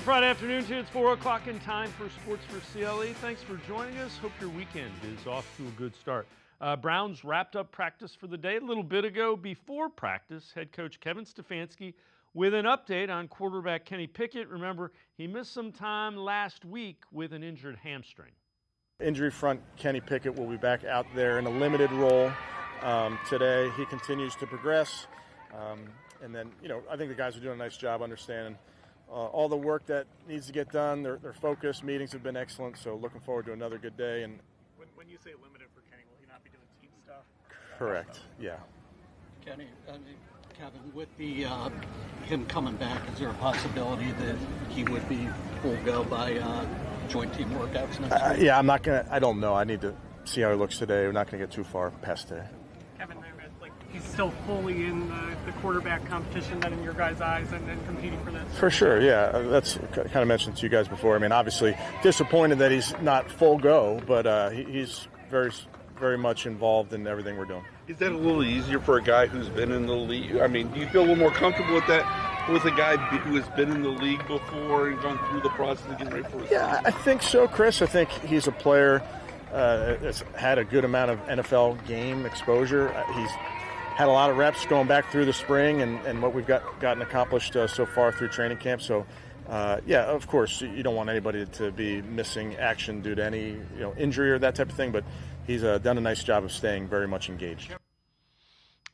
Good Friday afternoon to you. It's 4 o'clock in time for Sports4CLE. Thanks for joining us. Hope your weekend is off to a good start. Browns wrapped up practice for the day a little bit ago. Before practice, head coach Kevin Stefanski with an update on quarterback Kenny Pickett. Remember, he missed some time last week with an injured hamstring. Injury front, Kenny Pickett will be back out there in a limited role today. He continues to progress. And then, I think the guys are doing a nice job understanding all the work that needs to get done. They're focused. Meetings have been excellent, so looking forward to another good day. And when you say limited for Kenny, will he not be doing team stuff? Correct, yeah. Kenny, Kevin, with the him coming back, is there a possibility that he would be full go by joint team workouts next week? Yeah, I don't know. I need to see how he looks today. We're not going to get too far past today. Kevin, he's still fully in the quarterback competition then in your guys' eyes and competing for this? For sure, yeah. That's kind of mentioned to you guys before. I mean, obviously disappointed that he's not full go, but he's very, very much involved in everything we're doing. Is that a little easier for a guy who's been in the league? I mean, do you feel a little more comfortable with that, with a guy who has been in the league before and gone through the process of getting ready for it? Yeah, I think so, Chris. I think he's a player that's had a good amount of NFL game exposure. He's had a lot of reps going back through the spring and what we've gotten accomplished so far through training camp. So, yeah, of course, you don't want anybody to be missing action due to any injury or that type of thing, but he's done a nice job of staying very much engaged.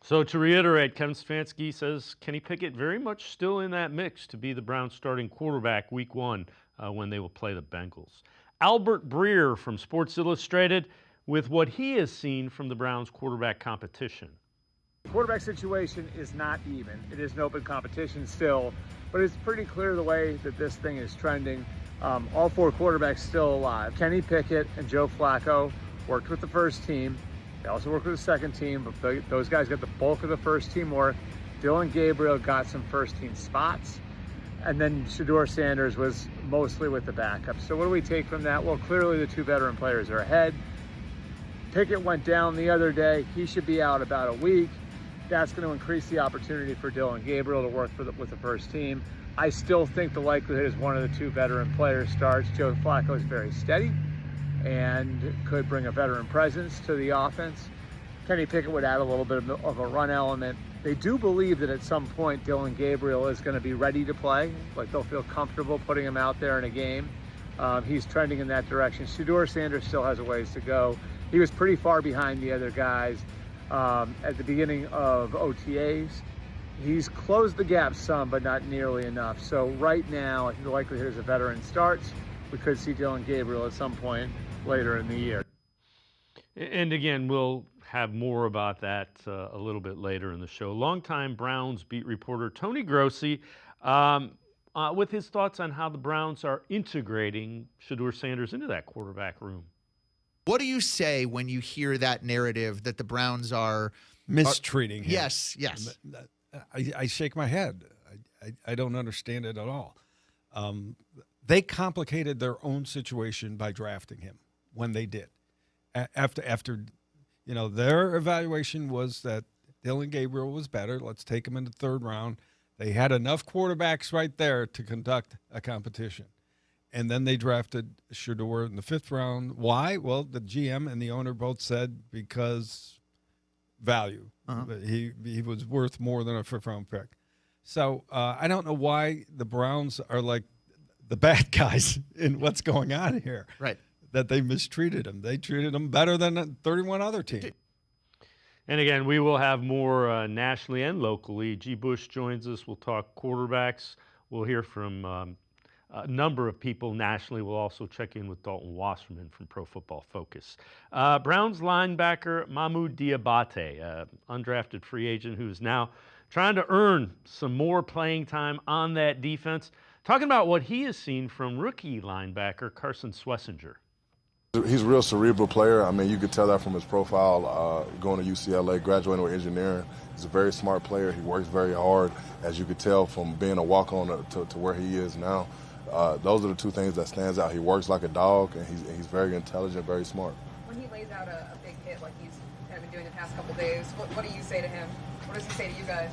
So to reiterate, Kevin Stefanski says Kenny Pickett very much still in that mix to be the Browns starting quarterback week 1 when they will play the Bengals. Albert Breer from Sports Illustrated with what he has seen from the Browns quarterback competition. The quarterback situation is not even. It is an open competition still, but it's pretty clear the way that this thing is trending. All 4 quarterbacks still alive. Kenny Pickett and Joe Flacco worked with the first team. They also worked with the second team, but those guys got the bulk of the first team work. Dillon Gabriel got some first team spots, and then Shedeur Sanders was mostly with the backup. So what do we take from that? Well, clearly the 2 veteran players are ahead. Pickett went down the other day. He should be out about a week. That's going to increase the opportunity for Dillon Gabriel to work with the first team. I still think the likelihood is one of the 2 veteran players starts. Joe Flacco is very steady and could bring a veteran presence to the offense. Kenny Pickett would add a little bit of a run element. They do believe that at some point Dillon Gabriel is going to be ready to play. Like they'll feel comfortable putting him out there in a game. He's trending in that direction. Shedeur Sanders still has a ways to go. He was pretty far behind the other guys at the beginning of OTAs. He's closed the gap some, but not nearly enough. So right now, I think the likelihood is a veteran starts. We could see Dillon Gabriel at some point later in the year. And again, we'll have more about that a little bit later in the show. Longtime Browns beat reporter Tony Grossi with his thoughts on how the Browns are integrating Shedeur Sanders into that quarterback room. What do you say when you hear that narrative that the Browns are mistreating him? Yes. I shake my head. I don't understand it at all. They complicated their own situation by drafting him when they did. After their evaluation was that Dillon Gabriel was better. Let's take him in the 3rd round. They had enough quarterbacks right there to conduct a competition. And then they drafted Shedeur in the 5th round. Why? Well, the GM and the owner both said because value. He was worth more than a 5th-round pick. So I don't know why the Browns are like the bad guys in what's going on here. Right. That they mistreated him. They treated him better than 31 other teams. And again, we will have more nationally and locally. G. Bush joins us. We'll talk quarterbacks. We'll hear from a number of people nationally. We'll also check in with Dalton Wasserman from Pro Football Focus. Browns linebacker Mahmoud Diabate, undrafted free agent who's now trying to earn some more playing time on that defense. Talking about what he has seen from rookie linebacker Carson Swessinger. He's a real cerebral player. I mean, you could tell that from his profile, going to UCLA, graduating with engineering. He's a very smart player. He works very hard, as you could tell from being a walk-on to where he is now. Those are the 2 things that stands out. He works like a dog, and he's very intelligent, very smart. When he lays out a big hit like he's been doing the past couple days, what do you say to him? What does he say to you guys?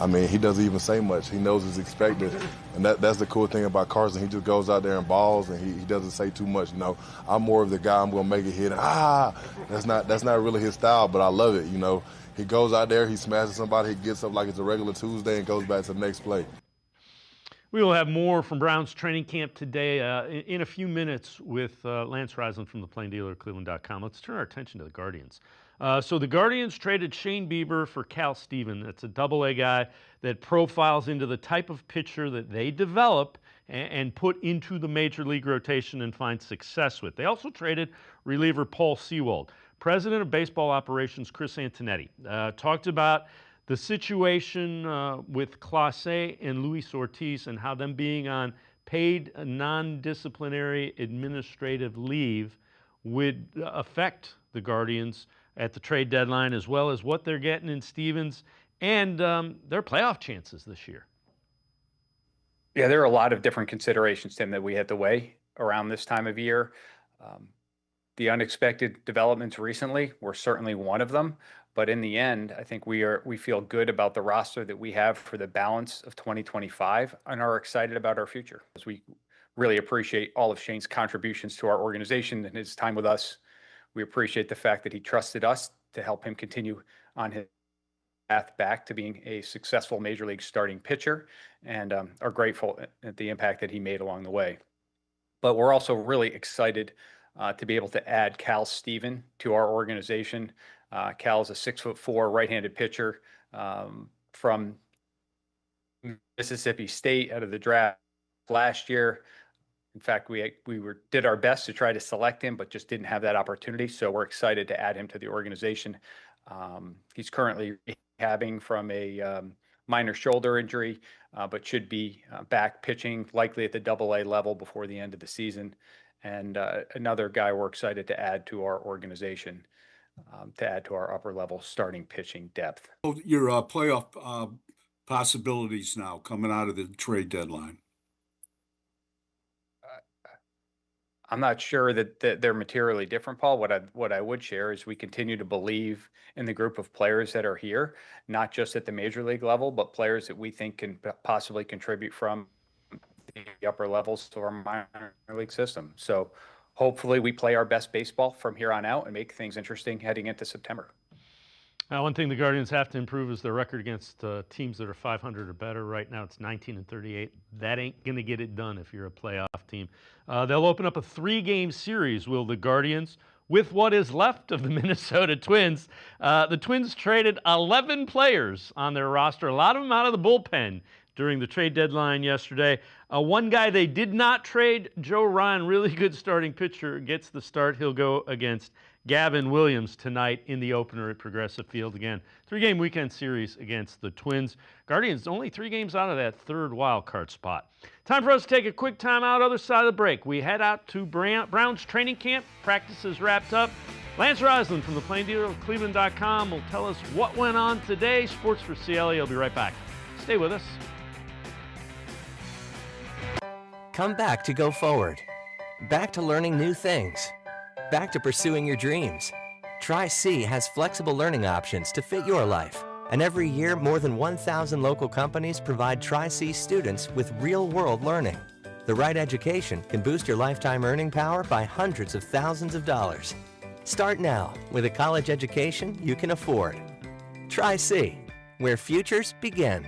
I mean, he doesn't even say much. He knows it's expected. And that's the cool thing about Carson. He just goes out there and balls, and he doesn't say too much. You know, I'm more of the guy, I'm going to make it hit. That's not really his style, but I love it, you know. He goes out there, he smashes somebody, he gets up like it's a regular Tuesday and goes back to the next play. We will have more from Browns training camp today in a few minutes with Lance Reisland from the Plain Dealer, cleveland.com. Let's turn our attention to the Guardians. So the Guardians traded Shane Bieber for Cal Steven. That's a double-A guy that profiles into the type of pitcher that they develop and put into the major league rotation and find success with. They also traded reliever Paul Sewald. President of Baseball Operations Chris Antonetti talked about the situation with Clase and Luis Ortiz and how them being on paid non-disciplinary administrative leave would affect the Guardians at the trade deadline, as well as what they're getting in Stevens and their playoff chances this year. Yeah, there are a lot of different considerations, Tim, that we had to weigh around this time of year. The unexpected developments recently were certainly one of them. But in the end, I think we feel good about the roster that we have for the balance of 2025 and are excited about our future. As we really appreciate all of Shane's contributions to our organization and his time with us. We appreciate the fact that he trusted us to help him continue on his path back to being a successful major league starting pitcher, and are grateful at the impact that he made along the way. But we're also really excited to be able to add Cal Steven to our organization. Cal is a 6'4" right-handed pitcher from Mississippi State out of the draft last year. In fact, we did our best to try to select him, but just didn't have that opportunity. So we're excited to add him to the organization. He's currently rehabbing from a minor shoulder injury, but should be back pitching likely at the AA level before the end of the season. And another guy we're excited to add to our organization, to add to our upper level starting pitching depth. Your playoff possibilities now coming out of the trade deadline. I'm not sure that they're materially different, Paul. What I would share is we continue to believe in the group of players that are here, not just at the major league level, but players that we think can possibly contribute from the upper levels to our minor league system. So hopefully we play our best baseball from here on out and make things interesting heading into September. One thing the Guardians have to improve is their record against teams that are 500 or better. Right now it's 19-38. That ain't going to get it done if you're a playoff team. They'll open up a 3-game series, will the Guardians, with what is left of the Minnesota Twins. The Twins traded 11 players on their roster, a lot of them out of the bullpen during the trade deadline yesterday. One guy they did not trade, Joe Ryan, really good starting pitcher, gets the start. He'll go against Gavin Williams tonight in the opener at Progressive Field. Again, 3-game weekend series against the Twins. Guardians only 3 games out of that third wild card spot. Time for us to take a quick time out. Other side of the break, we head out to Browns training camp. Practice is wrapped up. Lance Reisland from the Plain Dealer of cleveland.com will tell us what went on today. Sports4CLE. I'll be right back. Stay with us. Come back to go forward. Back to learning new things. Back to pursuing your dreams. Tri-C has flexible learning options to fit your life. And every year, more than 1,000 local companies provide Tri-C students with real-world learning. The right education can boost your lifetime earning power by hundreds of thousands of dollars. Start now with a college education you can afford. Tri-C, where futures begin.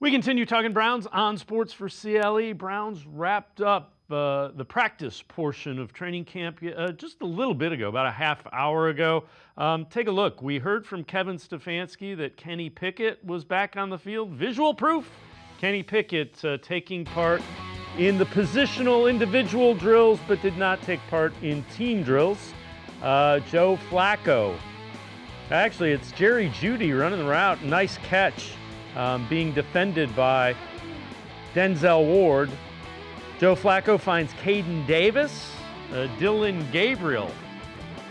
We continue talking Browns on Sports4CLE. Browns wrapped up the practice portion of training camp just a little bit ago, about a half hour ago. Take a look. We heard from Kevin Stefanski that Kenny Pickett was back on the field. Visual proof. Kenny Pickett taking part in the positional individual drills, but did not take part in team drills. Joe Flacco. Actually, it's Jerry Jeudy running the route. Nice catch. Being defended by Denzel Ward. Joe Flacco finds Caden Davis. Dylan Gabriel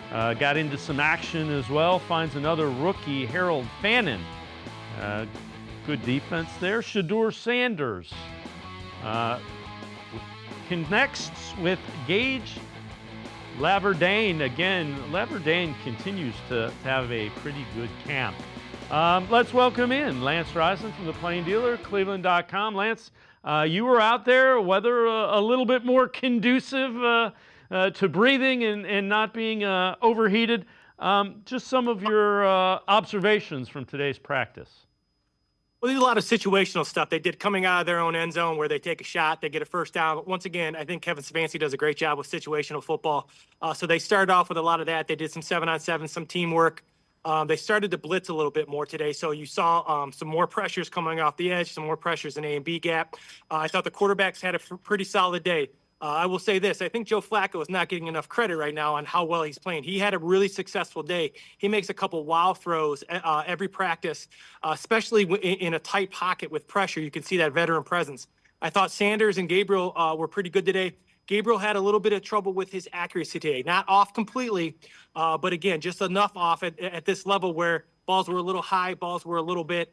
got into some action as well. Finds another rookie, Harold Fannin. Good defense there. Shedeur Sanders connects with Gage Laverdane. Again, Laverdane continues to have a pretty good camp. Let's welcome in Lance Reisland from the Plain Dealer, cleveland.com. Lance, you were out there, weather a little bit more conducive to breathing and not being overheated. Just some of your observations from today's practice. Well, there's a lot of situational stuff they did coming out of their own end zone where they take a shot, they get a first down. But once again, I think Kevin Stefanski does a great job with situational football. So they started off with a lot of that. They did some 7-on-7, some teamwork. They started to blitz a little bit more today. So you saw some more pressures coming off the edge, some more pressures in A and B gap. I thought the quarterbacks had a pretty solid day. I will say this. I think Joe Flacco is not getting enough credit right now on how well he's playing. He had a really successful day. He makes a couple wild throws every practice, especially in a tight pocket with pressure. You can see that veteran presence. I thought Sanders and Gabriel were pretty good today. Gabriel had a little bit of trouble with his accuracy today. Not off completely, but again, just enough off at this level where balls were a little high, balls were a little bit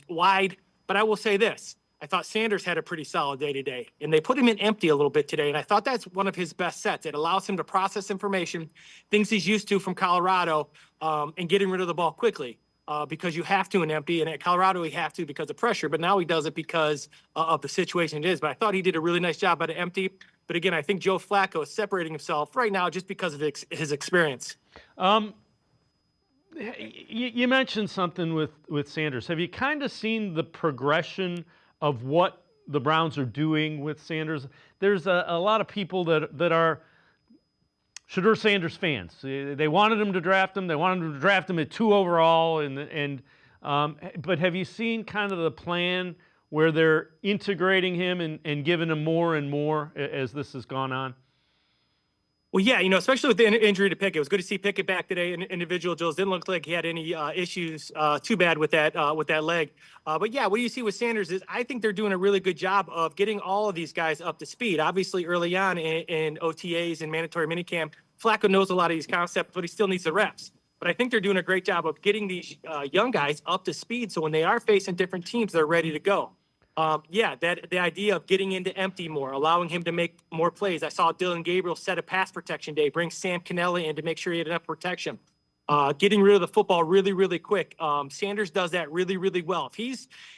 wide. But I will say this. I thought Sanders had a pretty solid day today, and they put him in empty a little bit today, and I thought that's one of his best sets. It allows him to process information, things he's used to from Colorado, and getting rid of the ball quickly because you have to in empty, and at Colorado he have to because of pressure, but now he does it because of the situation it is. But I thought he did a really nice job at empty. But again, I think Joe Flacco is separating himself right now just because of his experience. You mentioned something with Sanders. Have you kind of seen the progression of what the Browns are doing with Sanders? There's a lot of people that are Shedeur Sanders fans. They wanted him to draft him. They wanted him to draft him at 2 overall. But have you seen kind of the plan where they're integrating him and giving him more and more as this has gone on? Well, yeah, especially with the injury to Pickett, it was good to see Pickett back today. Individual Jones didn't look like he had any issues too bad with that leg. But yeah, what you see with Sanders is I think they're doing a really good job of getting all of these guys up to speed. Obviously, early on in OTAs and mandatory minicamp, Flacco knows a lot of these concepts, but he still needs the reps. But I think they're doing a great job of getting these young guys up to speed, so when they are facing different teams, they're ready to go. The idea of getting into empty more, allowing him to make more plays. I saw Dylan Gabriel set a pass protection day, bring Sam Cannella in to make sure he had enough protection. Getting rid of the football really, really quick. Sanders does that really, really well.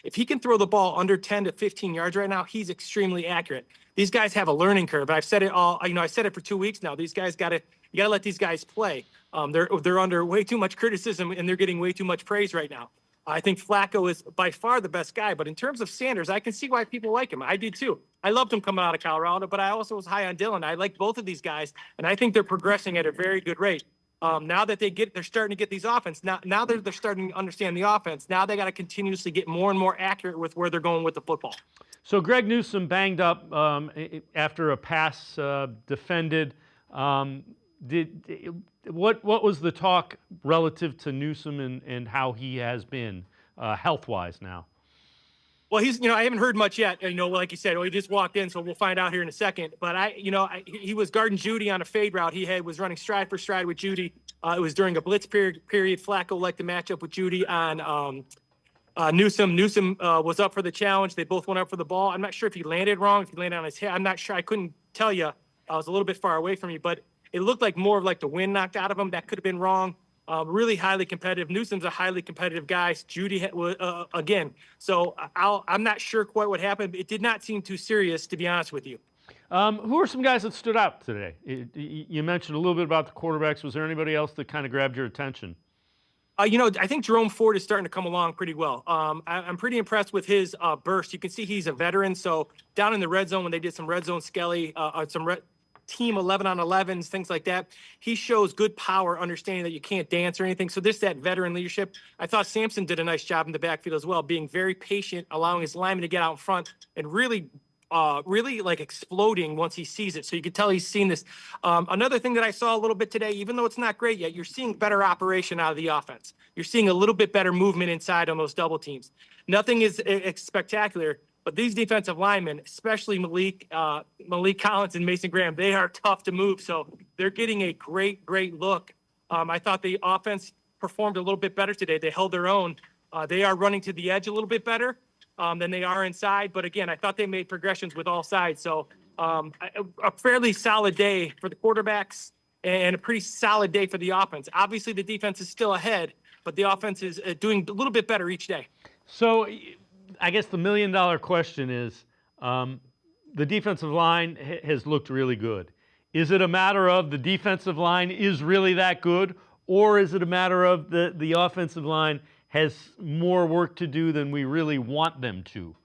If he can throw the ball under 10 to 15 yards right now, he's extremely accurate. These guys have a learning curve. I've said it all. I said it for 2 weeks now. These guys you gotta let these guys play. They're under way too much criticism and they're getting way too much praise right now. I think Flacco is by far the best guy, but in terms of Sanders, I can see why people like him. I do too. I loved him coming out of Colorado, but I also was high on Dylan. I like both of these guys, and I think they're progressing at a very good rate. Now that they're starting to get these offense. Now they're starting to understand the offense. Now they got to continuously get more and more accurate with where they're going with the football. So Greg Newsome banged up after a pass defended. What was the talk relative to Newsome and how he has been health-wise now? Well, I haven't heard much yet. Like you said, he just walked in, so we'll find out here in a second. But he was guarding Judy on a fade route. Was running stride for stride with Judy. It was during a blitz period. Flacco liked to match up with Judy on Newsome. Newsome was up for the challenge. They both went up for the ball. I'm not sure if he landed wrong, if he landed on his head. I'm not sure. I couldn't tell you. I was a little bit far away from you, but it looked like more of like the wind knocked out of him. That could have been wrong. Really highly competitive. Newsome's a highly competitive guy. Judy again. So I'm not sure quite what happened. It did not seem too serious, to be honest with you. Who are some guys that stood out today? You mentioned a little bit about the quarterbacks. Was there anybody else that kind of grabbed your attention? I think Jerome Ford is starting to come along pretty well. I'm pretty impressed with his burst. You can see he's a veteran. So down in the red zone when they did some red zone skelly, team 11-on-11s, things like that. He shows good power, understanding that you can't dance or anything. So that veteran leadership. I thought Sampson did a nice job in the backfield as well, being very patient, allowing his lineman to get out in front and really like exploding once he sees it. So you could tell he's seen this. Another thing that I saw a little bit today, even though it's not great yet, you're seeing better operation out of the offense. You're seeing a little bit better movement inside on those double teams. Nothing is spectacular. But these defensive linemen, especially Malik Collins and Mason Graham, they are tough to move. So they're getting a great, great look. I thought the offense performed a little bit better today. They held their own. They are running to the edge a little bit better than they are inside. But again, I thought they made progressions with all sides. So a fairly solid day for the quarterbacks and a pretty solid day for the offense. Obviously, the defense is still ahead, but the offense is doing a little bit better each day. So I guess the million-dollar question is, the defensive line has looked really good. Is it a matter of the defensive line is really that good, or is it a matter of the offensive line has more work to do than we really want them to?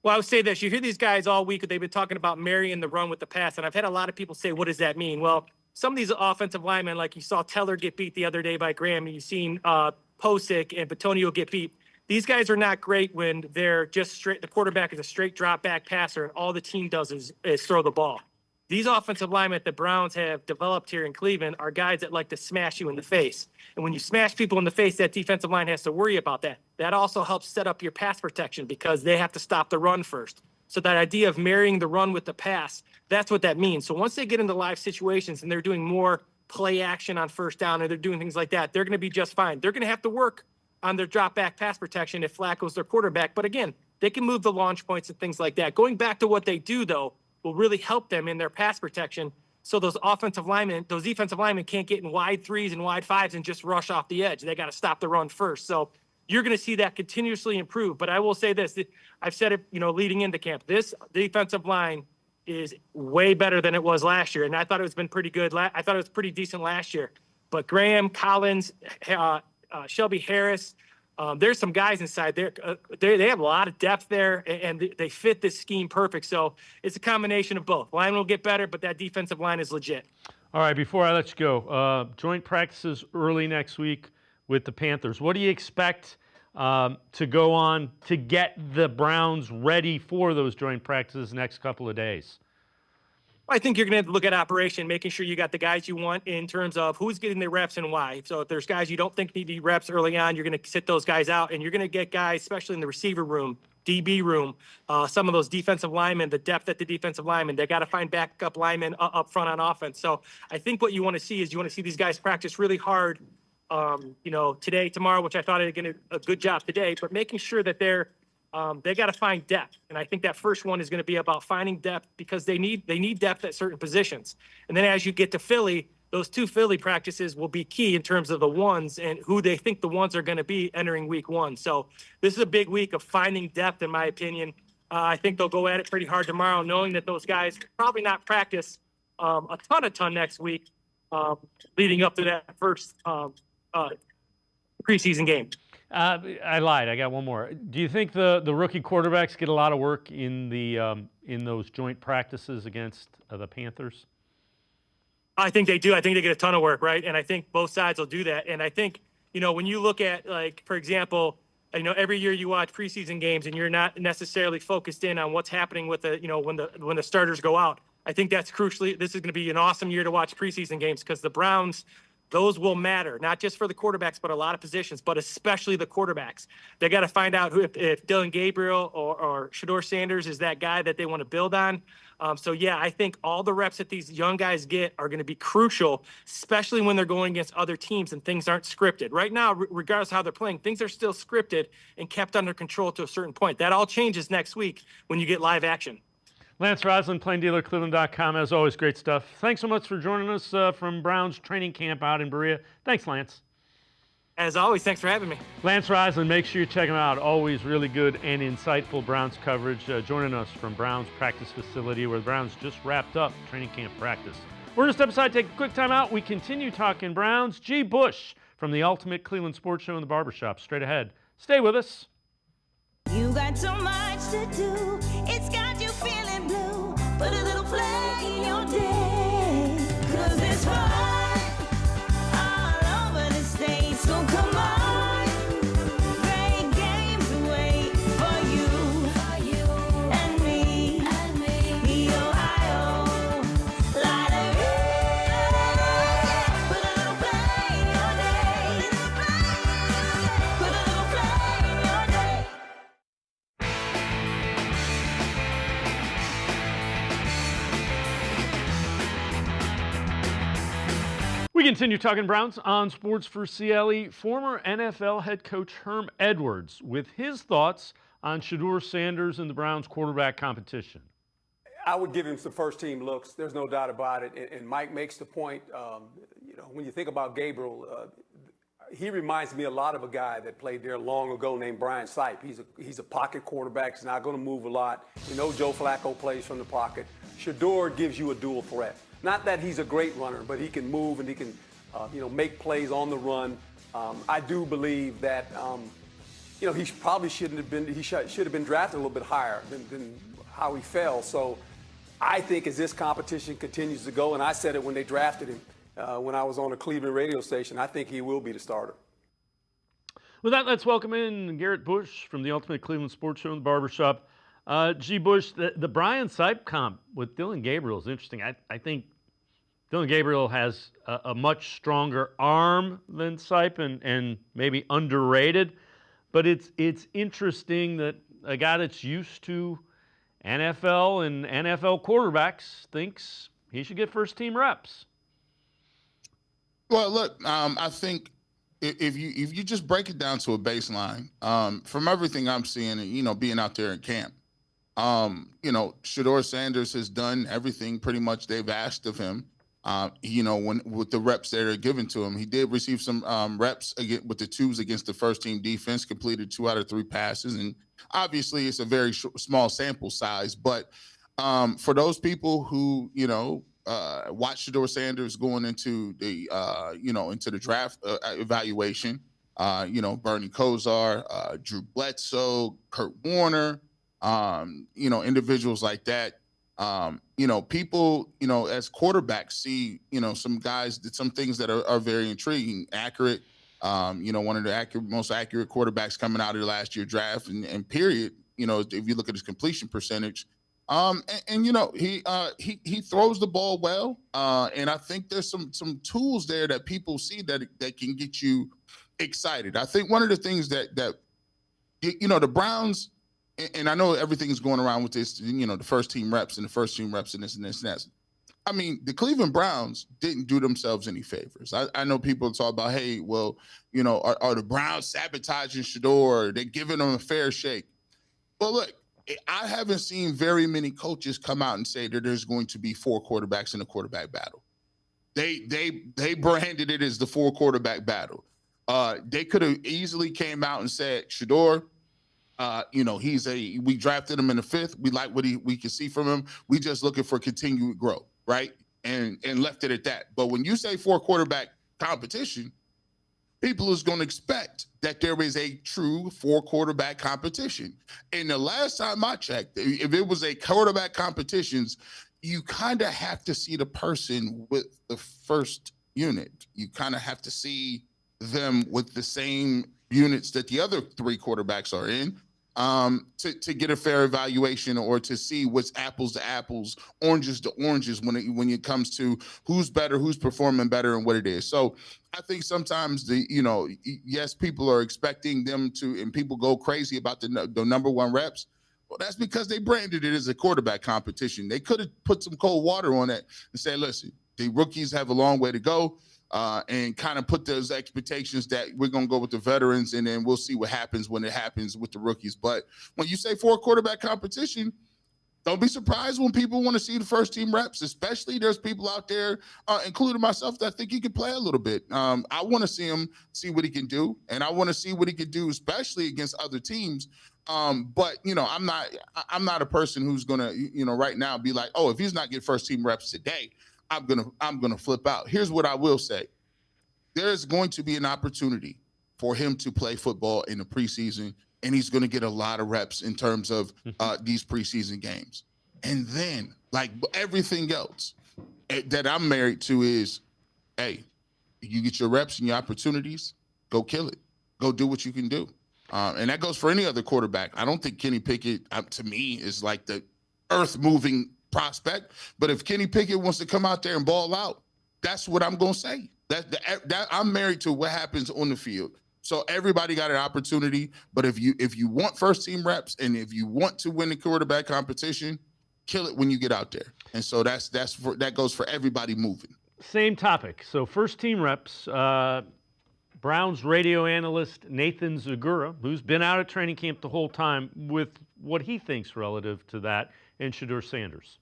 Well, I would say this. You hear these guys all week. They've been talking about marrying the run with the pass, and I've had a lot of people say, what does that mean? Well, some of these offensive linemen, like you saw Teller get beat the other day by Graham, and you've seen Posick and Bitonio get beat. These guys are not great when they're just straight. The quarterback is a straight drop back passer, and all the team does is throw the ball. These offensive linemen that the Browns have developed here in Cleveland are guys that like to smash you in the face. And when you smash people in the face, that defensive line has to worry about that. That also helps set up your pass protection because they have to stop the run first. So that idea of marrying the run with the pass, that's what that means. So once they get into live situations and they're doing more play action on first down or they're doing things like that, they're going to be just fine. They're going to have to work on their drop back pass protection if Flacco's their quarterback. But again, they can move the launch points and things like that. Going back to what they do, though, will really help them in their pass protection. So those defensive linemen can't get in wide threes and wide fives and just rush off the edge. They got to stop the run first. So you're going to see that continuously improve. But I will say this, I've said it, leading into camp, this defensive line is way better than it was last year. And I thought it was been pretty good. I thought it was pretty decent last year, but Graham, Collins, Shelby Harris, there's some guys inside there. They have a lot of depth there, and they fit this scheme perfect. So it's a combination of both. Line will get better, but that defensive line is legit. All right, before I let you go, joint practices early next week with the Panthers. What do you expect to go on to get the Browns ready for those joint practices next couple of days? I think you're going to have to look at operation, making sure you got the guys you want in terms of who's getting the reps and why. So if there's guys you don't think need the reps early on, you're going to sit those guys out, and you're going to get guys, especially in the receiver room, DB room, some of those defensive linemen, the depth at the defensive linemen. They got to find backup linemen up front on offense. So I think what you want to see is you want to see these guys practice really hard, today, tomorrow, which I thought they did a good job today, but making sure that they got to find depth. And I think that first one is going to be about finding depth because they need depth at certain positions. And then as you get to Philly, those two Philly practices will be key in terms of the ones and who they think the ones are going to be entering week one. So this is a big week of finding depth, in my opinion. I think they'll go at it pretty hard tomorrow, knowing that those guys probably not practice a ton next week leading up to that first preseason game. I lied. I got one more. Do you think the rookie quarterbacks get a lot of work in those joint practices against the Panthers? I think they do. I think they get a ton of work, right? And I think both sides will do that. And I think, when you look at, like, for example, every year you watch preseason games and you're not necessarily focused in on what's happening with when the starters go out. I think that's crucially. This is going to be an awesome year to watch preseason games because the Browns, those will matter, not just for the quarterbacks, but a lot of positions, but especially the quarterbacks. They got to find out if Dylan Gabriel or Shedeur Sanders is that guy that they want to build on. I think all the reps that these young guys get are going to be crucial, especially when they're going against other teams and things aren't scripted. Right now, regardless of how they're playing, things are still scripted and kept under control to a certain point. That all changes next week when you get live action. Lance Reisland, plain dealer, cleveland.com. As always, great stuff. Thanks so much for joining us from Browns training camp out in Breer. Thanks, Lance. As always, thanks for having me. Lance Reisland, make sure you check him out. Always really good and insightful Browns coverage. Joining us from Browns practice facility where the Browns just wrapped up training camp practice. We're going to step aside, take a quick time out. We continue talking Browns. G. Bush from the Ultimate Cleveland Sports Show in the Barbershop. Straight ahead. Stay with us. You got so much to do. It's got you feeling blue. Put a little play in your day. 'Cause it's fun all over the state. So come on. Great games wait for you and me. The Ohio Lottery. Put a little play in your day. Put a little play in your day. We continue talking Browns on Sports4CLE. Former NFL head coach Herm Edwards with his thoughts on Shedeur Sanders and the Browns quarterback competition. I would give him some first-team looks. There's no doubt about it. And Mike makes the point. When you think about Gabriel, he reminds me a lot of a guy that played there long ago named Brian Sipe. He's a pocket quarterback. He's not going to move a lot. We know Joe Flacco plays from the pocket. Shedeur gives you a dual threat. Not that he's a great runner, but he can move and he can, make plays on the run. I do believe that, he probably shouldn't have been. He should have been drafted a little bit higher than how he fell. So I think as this competition continues to go, and I said it when they drafted him, when I was on a Cleveland radio station, I think he will be the starter. With that, let's welcome in Garrett Bush from the Ultimate Cleveland Sports Show in the Barbershop. G. Bush, the Brian Sipe comp with Dillon Gabriel is interesting. I think Dillon Gabriel has a much stronger arm than Sipe and maybe underrated. But it's interesting that a guy that's used to NFL and NFL quarterbacks thinks he should get first-team reps. Well, look, I think if you just break it down to a baseline, from everything I'm seeing, being out there in camp, Shedeur Sanders has done everything pretty much they've asked of him. With the reps that are given to him, he did receive some reps with the twos against the first-team defense, completed 2 out of 3 passes, and obviously it's a very small sample size. But for those people who watch Shedeur Sanders going into the into the draft evaluation, Bernie Kosar, Drew Bledsoe, Kurt Warner, individuals like that. People, as quarterbacks see, some guys did some things that are very intriguing, accurate. One of the most accurate quarterbacks coming out of the last year draft and period. If you look at his completion percentage, he throws the ball well. And I think there's some tools there that people see that can get you excited. I think one of the things that the Browns, and I know everything's going around with this, the first-team reps and the first-team reps and this and this and that. I mean, the Cleveland Browns didn't do themselves any favors. I know people talk about, hey, well, are the Browns sabotaging Shedeur? They're giving them a fair shake. Well, look, I haven't seen very many coaches come out and say that there's going to be 4 quarterbacks in a quarterback battle. They branded it as the 4 quarterback battle. They could have easily came out and said, Shedeur, we drafted him in the 5th. We like what we can see from him. We just looking for continued growth, right? And left it at that. But when you say 4 quarterback competition, people is going to expect that there is a true 4 quarterback competition. And the last time I checked, if it was a quarterback competitions, you kind of have to see the person with the first unit. You kind of have to see them with the same units that the other 3 quarterbacks are in, to get a fair evaluation or to see what's apples to apples, oranges to oranges when it comes to who's better, who's performing better, and what it is. So I think sometimes yes, people are expecting them to, and people go crazy about the number 1 reps. Well, that's because they branded it as a quarterback competition. They could have put some cold water on it and say, listen, the rookies have a long way to go. And kind of put those expectations that we're going to go with the veterans, and then we'll see what happens when it happens with the rookies. But when you say 4 quarterback competition, don't be surprised when people want to see the first-team reps, especially there's people out there, including myself, that think he can play a little bit. I want to see him see what he can do, and I want to see what he can do, especially against other teams. But, I'm not a person who's going to, right now be like, oh, if he's not getting first-team reps today, I'm gonna flip out. Here's what I will say. There's going to be an opportunity for him to play football in the preseason, and he's going to get a lot of reps in terms of these preseason games. And then, like everything else that I'm married to is, hey, you get your reps and your opportunities, go kill it. Go do what you can do. And that goes for any other quarterback. I don't think Kenny Pickett, to me, is like the earth-moving prospect. But if Kenny Pickett wants to come out there and ball out, that's what I'm going to say. That I'm married to what happens on the field. So everybody got an opportunity. But if you want first-team reps and if you want to win the quarterback competition, kill it when you get out there. And so that goes for everybody moving. Same topic. So first-team reps, Browns radio analyst Nathan Zagura, who's been out at training camp the whole time, with what he thinks relative to that, and Shedeur Sanders.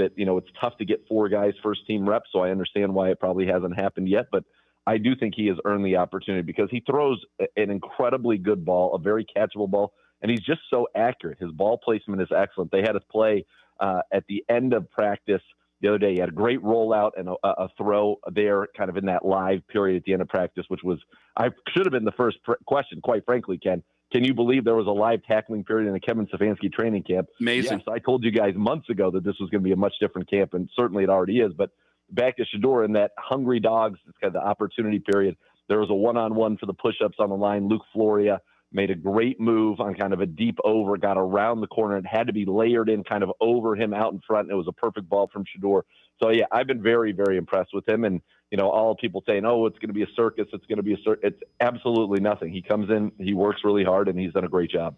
that, it's tough to get 4 guys first team reps. So I understand why it probably hasn't happened yet, but I do think he has earned the opportunity because he throws an incredibly good ball, a very catchable ball, and he's just so accurate. His ball placement is excellent. They had us play at the end of practice the other day. He had a great rollout and a throw there kind of in that live period at the end of practice, which should have been the first question, quite frankly, Ken. Can you believe there was a live tackling period in the Kevin Stefanski training camp? Amazing. Yes, I told you guys months ago that this was going to be a much different camp, and certainly it already is. But back to Shedeur in that hungry dogs, it's kind of the opportunity period. There was a one-on-one for the push-ups on the line. Luke Floria made a great move on kind of a deep over, got around the corner. It had to be layered in kind of over him out in front, and it was a perfect ball from Shedeur. So, yeah, I've been very, very impressed with him. And, all people saying, oh, it's going to be a circus, it's going to be a circus. It's absolutely nothing. He comes in, he works really hard, and he's done a great job.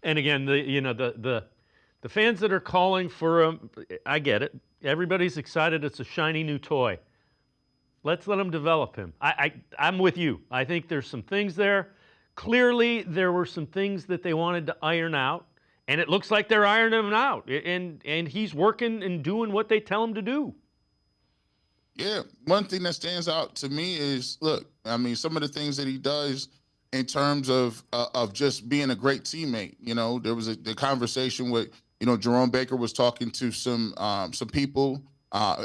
And again, the fans that are calling for him, I get it. Everybody's excited. It's a shiny new toy. Let's let him develop him. I'm with you. I think there's some things there. Clearly, there were some things that they wanted to iron out, and it looks like they're ironing them out. And he's working and doing what they tell him to do. Yeah, one thing that stands out to me is, look, I mean, some of the things that he does in terms of just being a great teammate. There was the conversation with, Jerome Baker was talking to some people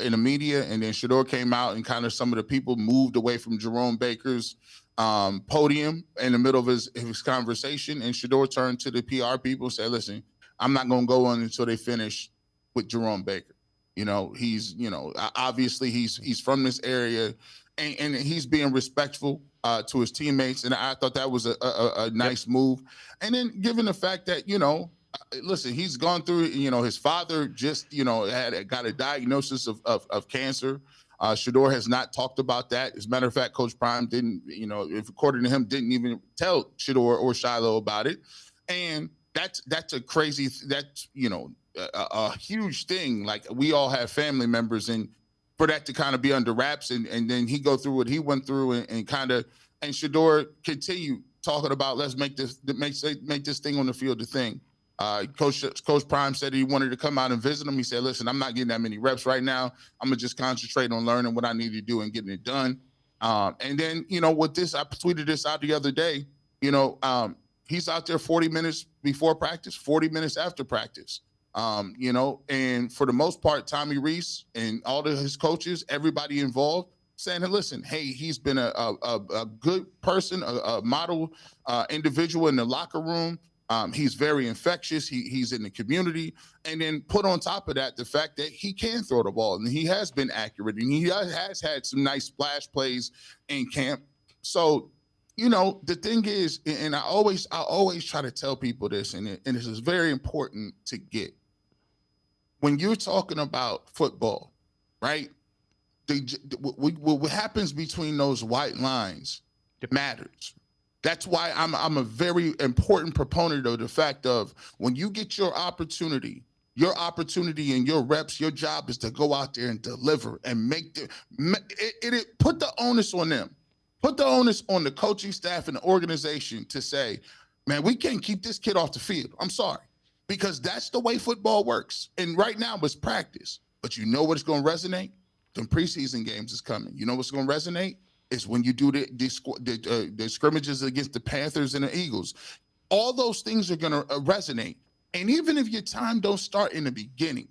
in the media, and then Shedeur came out and kind of some of the people moved away from Jerome Baker's podium in the middle of his conversation, and Shedeur turned to the PR people and said, listen, I'm not going to go on until they finish with Jerome Baker. He's, obviously he's from this area, and he's being respectful to his teammates, and I thought that was a nice move. And then given the fact that, listen, he's gone through, his father just, got a diagnosis of cancer. Shedeur has not talked about that. As a matter of fact, Coach Prime didn't, if according to him, didn't even tell Shedeur or Shiloh about it. And that's a crazy, that's, a huge thing. Like, we all have family members, and for that to kind of be under wraps, and then he go through what he went through, and Shedeur continue talking about, let's make this thing on the field a thing. Coach Prime said he wanted to come out and visit him. He said, listen, I'm not getting that many reps right now. I'm going to just concentrate on learning what I need to do and getting it done. And then, with this, I tweeted this out the other day, he's out there 40 minutes before practice, 40 minutes after practice. And for the most part, Tommy Rees and all of his coaches, everybody involved, saying, hey, listen, hey, he's been a good person, a model individual in the locker room. He's very infectious. He's in the community. And then put on top of that the fact that he can throw the ball, and he has been accurate, and he has had some nice splash plays in camp. So, the thing is, and I always try to tell people this, and this is very important to get. When you're talking about football, right, what happens between those white lines matters. That's why I'm a very important proponent of the fact of, when you get your opportunity and your reps, your job is to go out there and deliver and put the onus on them. Put the onus on the coaching staff and the organization to say, man, we can't keep this kid off the field. I'm sorry. Because that's the way football works. And right now it's practice. But you know what's going to resonate? The preseason games is coming. You know what's going to resonate? Is when you do the scrimmages against the Panthers and the Eagles. All those things are going to resonate. And even if your time don't start in the beginning,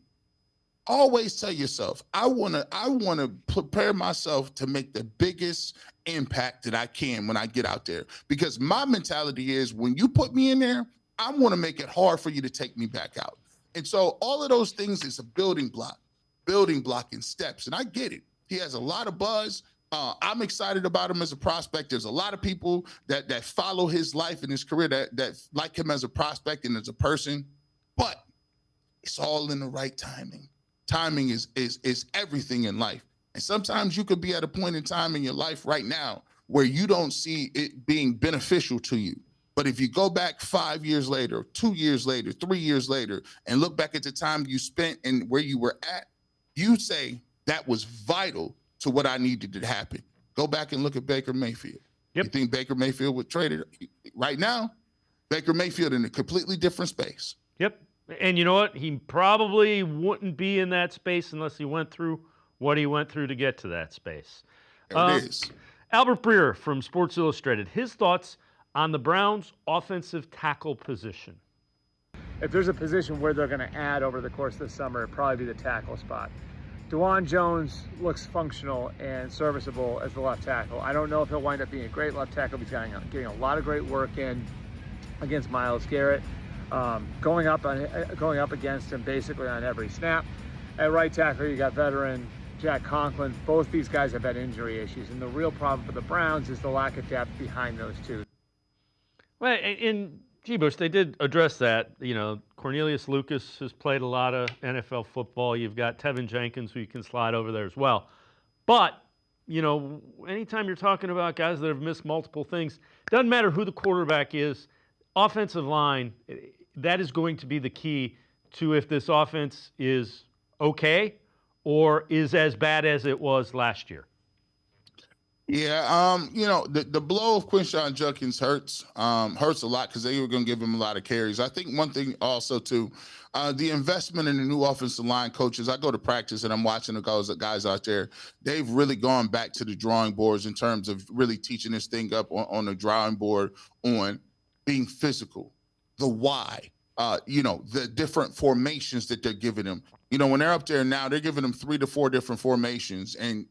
always tell yourself, I want to prepare myself to make the biggest impact that I can when I get out there. Because my mentality is, when you put me in there, I want to make it hard for you to take me back out. And so all of those things is a building block in steps. And I get it. He has a lot of buzz. I'm excited about him as a prospect. There's a lot of people that follow his life and his career that like him as a prospect and as a person. But it's all in the right timing. Timing is everything in life. And sometimes you could be at a point in time in your life right now where you don't see it being beneficial to you. But if you go back 5 years later, 2 years later, 3 years later, and look back at the time you spent and where you were at, you say, that was vital to what I needed to happen. Go back and look at Baker Mayfield. Yep. You think Baker Mayfield would trade it? Right now, Baker Mayfield in a completely different space. Yep. And you know what? He probably wouldn't be in that space unless he went through what he went through to get to that space. There it is. Albert Breer from Sports Illustrated, his thoughts on the Browns' offensive tackle position. If there's a position where they're going to add over the course of the summer, it'd probably be the tackle spot. Dewan Jones looks functional and serviceable as the left tackle. I don't know if he'll wind up being a great left tackle. He's getting a lot of great work in against Myles Garrett, going up against him basically on every snap. At right tackle, you got veteran Jack Conklin. Both these guys have had injury issues, and the real problem for the Browns is the lack of depth behind those two. Well, in G-Bush, they did address that. You know, Cornelius Lucas has played a lot of NFL football. You've got Tevin Jenkins, who you can slide over there as well. But, you know, anytime you're talking about guys that have missed multiple things, doesn't matter who the quarterback is, offensive line, that is going to be the key to if this offense is okay or is as bad as it was last year. Yeah, you know, the blow of Quinshon Judkins hurts a lot because they were going to give him a lot of carries. I think one thing also, too, the investment in the new offensive line coaches. I go to practice and I'm watching the guys out there. They've really gone back to the drawing boards in terms of really teaching this thing up on the drawing board on being physical, the why, you know, the different formations that they're giving them. You know, when they're up there now, they're giving them 3 to 4 different formations and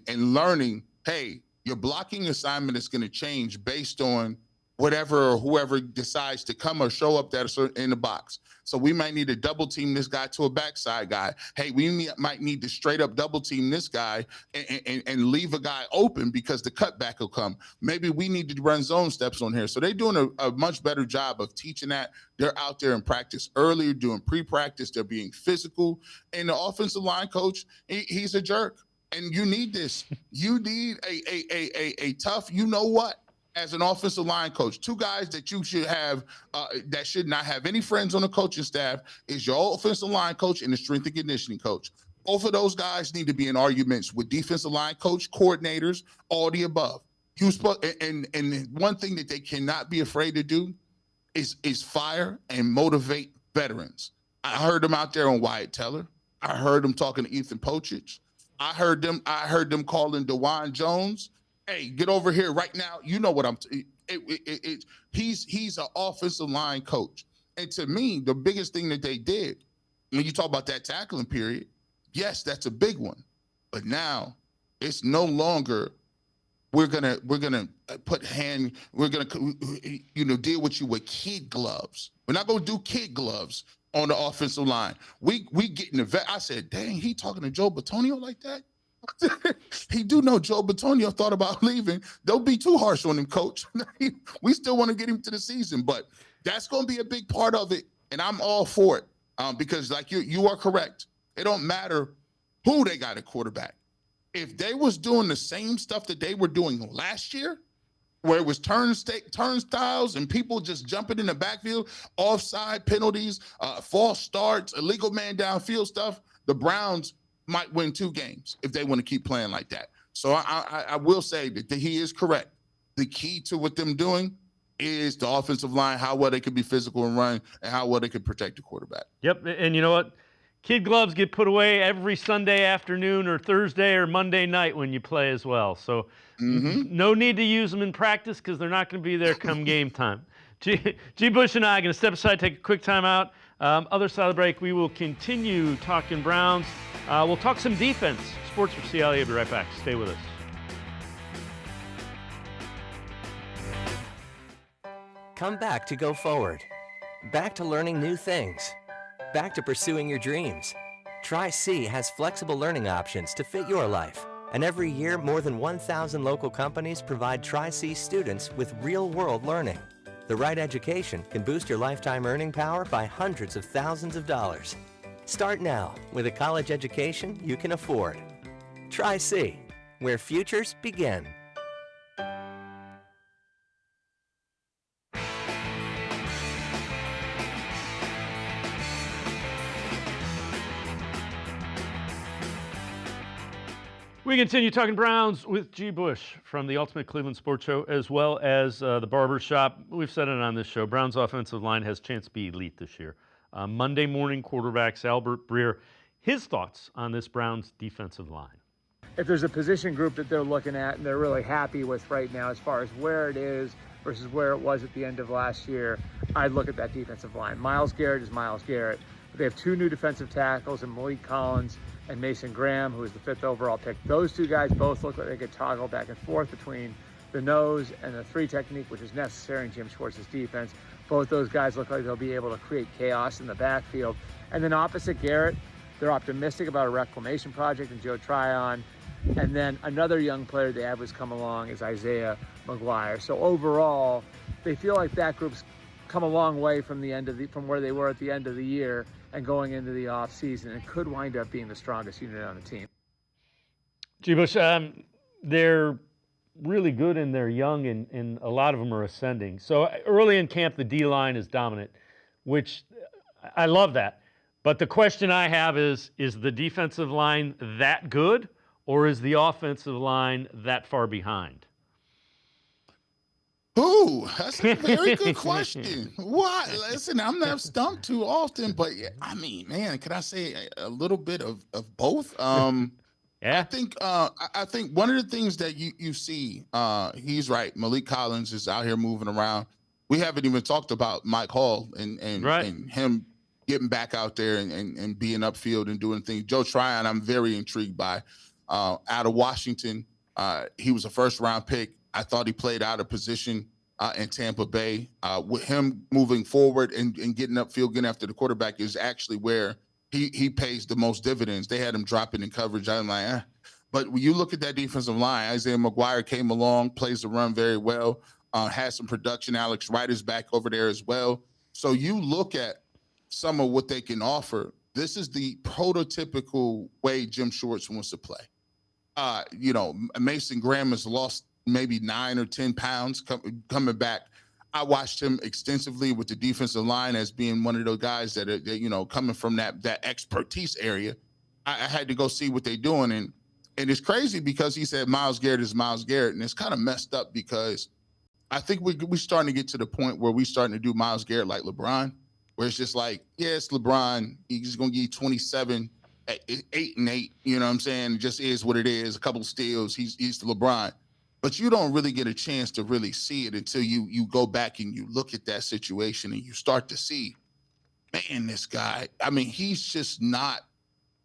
learning, hey, your blocking assignment is going to change based on whatever or whoever decides to come or show up that in the box. So we might need to double team this guy to a backside guy. Hey, we might need to straight up double team this guy and leave a guy open because the cutback will come. Maybe we need to run zone steps on here. So they're doing a much better job of teaching that. They're out there in practice earlier, doing pre-practice. They're being physical. And the offensive line coach, he's a jerk. And you need this. You need a tough, you know what, as an offensive line coach. 2 guys that you should have that should not have any friends on the coaching staff is your offensive line coach and the strength and conditioning coach. Both of those guys need to be in arguments with defensive line coach, coordinators, all the above. And one thing that they cannot be afraid to do is fire and motivate veterans. I heard them out there on Wyatt Teller. I heard them talking to Ethan Pochich. I heard them calling Dewan Jones. Hey, get over here right now. You know what he's an offensive line coach. And to me, the biggest thing that they did, when you talk about that tackling period, yes, that's a big one. But now it's no longer we're gonna deal with you with kid gloves. We're not gonna do kid gloves on the offensive line. We getting the vet. I said, dang, he talking to Joe Bitonio like that? He do know Joe Bitonio thought about leaving. Don't be too harsh on him, coach. We still want to get him to the season, but that's going to be a big part of it, and I'm all for it because, like you are correct. It don't matter who they got at quarterback. If they was doing the same stuff that they were doing last year, where it was turnstiles and people just jumping in the backfield, offside penalties, false starts, illegal man downfield stuff, the Browns might win 2 games if they want to keep playing like that. So I will say that he is correct. The key to what them doing is the offensive line, how well they can be physical and run, and how well they can protect the quarterback. Yep, and you know what? Kid gloves get put away every Sunday afternoon or Thursday or Monday night when you play as well. So no need to use them in practice because they're not going to be there come game time. G. Bush and I are going to step aside, take a quick time out. Other side of the break, we will continue talking Browns. We'll talk some defense. Sports4CLE, will be right back. Stay with us. Come back to go forward. Back to learning new things. Back to pursuing your dreams. Tri-C has flexible learning options to fit your life. And every year, more than 1,000 local companies provide Tri-C students with real-world learning. The right education can boost your lifetime earning power by hundreds of thousands of dollars. Start now with a college education you can afford. Tri-C, where futures begin. We continue talking Browns with G. Bush from the Ultimate Cleveland Sports Show, as well as the Barber Shop. We've said it on this show. Browns' offensive line has a chance to be elite this year. Monday morning quarterbacks, Albert Breer. His thoughts on this Browns defensive line. If there's a position group that they're looking at and they're really happy with right now as far as where it is versus where it was at the end of last year, I'd look at that defensive line. Myles Garrett is Myles Garrett. They have 2 new defensive tackles in Malik Collins and Mason Graham, who is the 5th overall pick. Those 2 guys both look like they could toggle back and forth between the nose and the 3 technique, which is necessary in Jim Schwartz's defense. Both those guys look like they'll be able to create chaos in the backfield. And then opposite Garrett, they're optimistic about a reclamation project in Joe Tryon. And then another young player they have who's come along is Isaiah McGuire. So overall, they feel like that group's come a long way from where they were at the end of the year and going into the offseason, and could wind up being the strongest unit on the team. G. Bush, they're really good and they're young, and a lot of them are ascending. So early in camp, the D-line is dominant, which I love that. But the question I have is the defensive line that good, or is the offensive line that far behind? Ooh, that's a very good question. Why? Listen, I'm not stumped too often, but I mean, man, can I say a little bit of both? Yeah. I think one of the things that you see, he's right. Malik Collins is out here moving around. We haven't even talked about Mike Hall and him getting back out there and being upfield and doing things. Joe Tryon, I'm very intrigued by. Out of Washington, he was a first-round pick. I thought he played out of position in Tampa Bay. With him moving forward and getting upfield, getting after the quarterback is actually where he pays the most dividends. They had him dropping in coverage. I'm like, But when you look at that defensive line, Isaiah McGuire came along, plays the run very well, has some production. Alex Wright is back over there as well. So you look at some of what they can offer. This is the prototypical way Jim Schwartz wants to play. Mason Graham has lost maybe 9 or 10 pounds coming back. I watched him extensively with the defensive line as being one of those guys that are, coming from that expertise area. I had to go see what they're doing. And it's crazy because he said Myles Garrett is Myles Garrett. And it's kind of messed up because I think we're starting to get to the point where we're starting to do Myles Garrett like LeBron, where it's just like, yeah, it's LeBron. He's going to give you 27, 8 and 8. You know what I'm saying? It just is what it is. A couple of steals. He's the LeBron. But you don't really get a chance to really see it until you go back and you look at that situation and you start to see, man, this guy, I mean, he's just not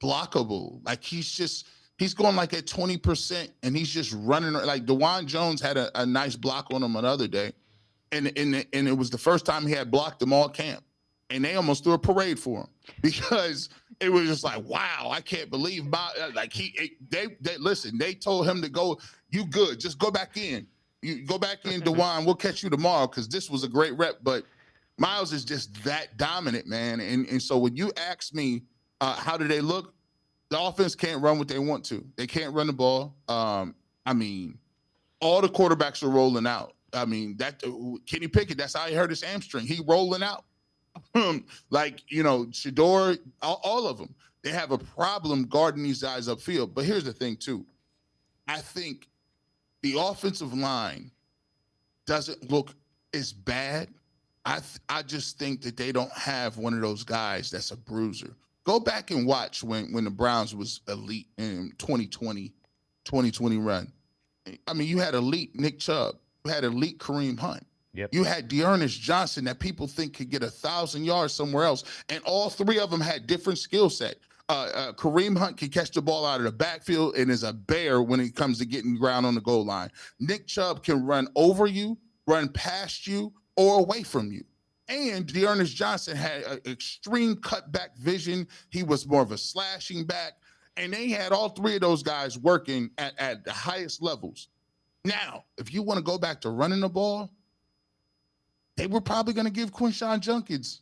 blockable. Like he's going like at 20% and he's just running. Like DeJuan Jones had a nice block on him another day. And it was the first time he had blocked them all camp. And they almost threw a parade for him because it was just like, wow, I can't believe they told him to go, you good, just go back in. You go back in, DeJuan, we'll catch you tomorrow because this was a great rep. But Myles is just that dominant, man. And so when you ask me, how do they look? The offense can't run what they want to. They can't run the ball. I mean, all the quarterbacks are rolling out. I mean, that Kenny Pickett, that's how he hurt his hamstring. He rolling out. Shedeur, all of them, they have a problem guarding these guys upfield. But here's the thing, too. I think the offensive line doesn't look as bad. I just think that they don't have one of those guys that's a bruiser. Go back and watch when the Browns was elite in 2020 run. I mean, you had elite Nick Chubb. You had elite Kareem Hunt. Yep. You had Deontay Johnson that people think could get 1,000 yards somewhere else, and all three of them had different skill set. Kareem Hunt can catch the ball out of the backfield and is a bear when it comes to getting ground on the goal line. Nick Chubb can run over you, run past you, or away from you. And Deontay Johnson had an extreme cutback vision. He was more of a slashing back, and they had all three of those guys working at the highest levels. Now, if you want to go back to running the ball, they were probably going to give Quinshon Judkins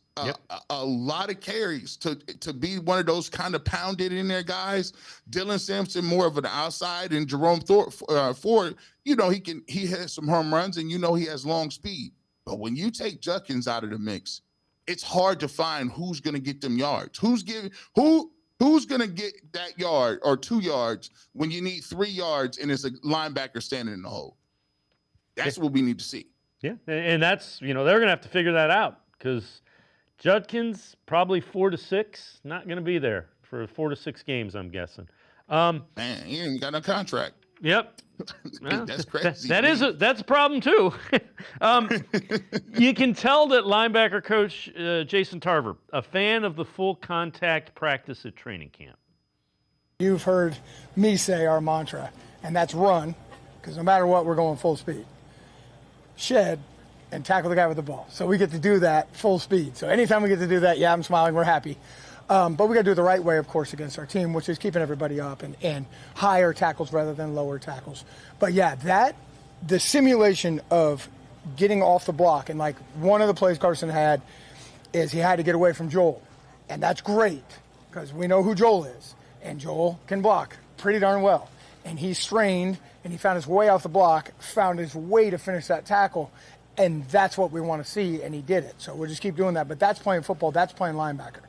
a lot of carries to be one of those kind of pounded in there guys. Dylan Sampson more of an outside, and Jerome Ford, he has some home runs and he has long speed. But when you take Judkins out of the mix, it's hard to find who's going to get them yards. Who's going to get that yard or 2 yards when you need 3 yards and it's a linebacker standing in the hole? That's what we need to see. Yeah, and that's, they're going to have to figure that out because Judkins, probably 4 to 6. Not going to be there for 4 to 6 games, I'm guessing. Man, he ain't got no contract. Yep. That's crazy. That's a problem too. You can tell that linebacker coach Jason Tarver, a fan of the full contact practice at training camp. You've heard me say our mantra, and that's run, because no matter what, we're going full speed. Shed and tackle the guy with the ball. So we get to do that full speed. So anytime we get to do that, yeah, I'm smiling, we're happy. But we got to do it the right way, of course, against our team, which is keeping everybody up and higher tackles rather than lower tackles. But yeah, the simulation of getting off the block, and like one of the plays Carson had is he had to get away from Joel. And that's great because we know who Joel is. And Joel can block pretty darn well. And he strained and he found his way off the block, found his way to finish that tackle. And that's what we want to see, and he did it. So we'll just keep doing that. But that's playing football. That's playing linebacker.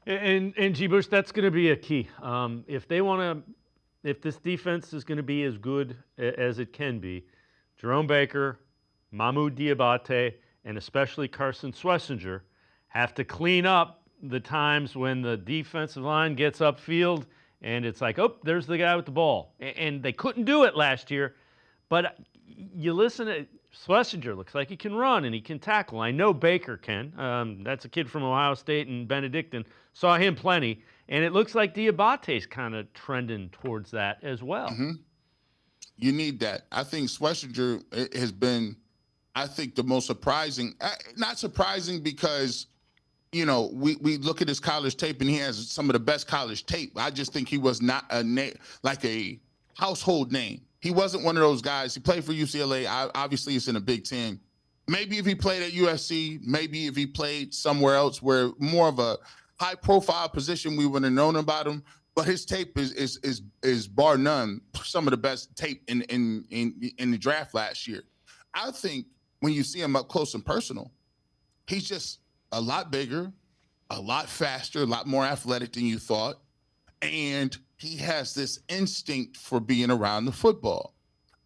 And G. Bush, that's going to be a key. If this defense is going to be as good as it can be, Jerome Baker, Mahmoud Diabate, and especially Carson Schlesinger have to clean up the times when the defensive line gets upfield and it's like, oh, there's the guy with the ball. And they couldn't do it last year. But you listen to Schlesinger, looks like he can run and he can tackle. I know Baker can. That's a kid from Ohio State and Benedictine. Saw him plenty. And it looks like Diabate's kind of trending towards that as well. Mm-hmm. You need that. I think Schlesinger has been, I think, the most surprising. Not surprising because, you know, we look at his college tape and he has some of the best college tape. I just think he was not like a household name. He wasn't one of those guys. He played for UCLA. Obviously, it's in a Big Ten. Maybe if he played at USC, maybe if he played somewhere else where more of a high-profile position, we would have known about him. But his tape is bar none some of the best tape in the draft last year. I think when you see him up close and personal, he's just a lot bigger, a lot faster, a lot more athletic than you thought, and he has this instinct for being around the football.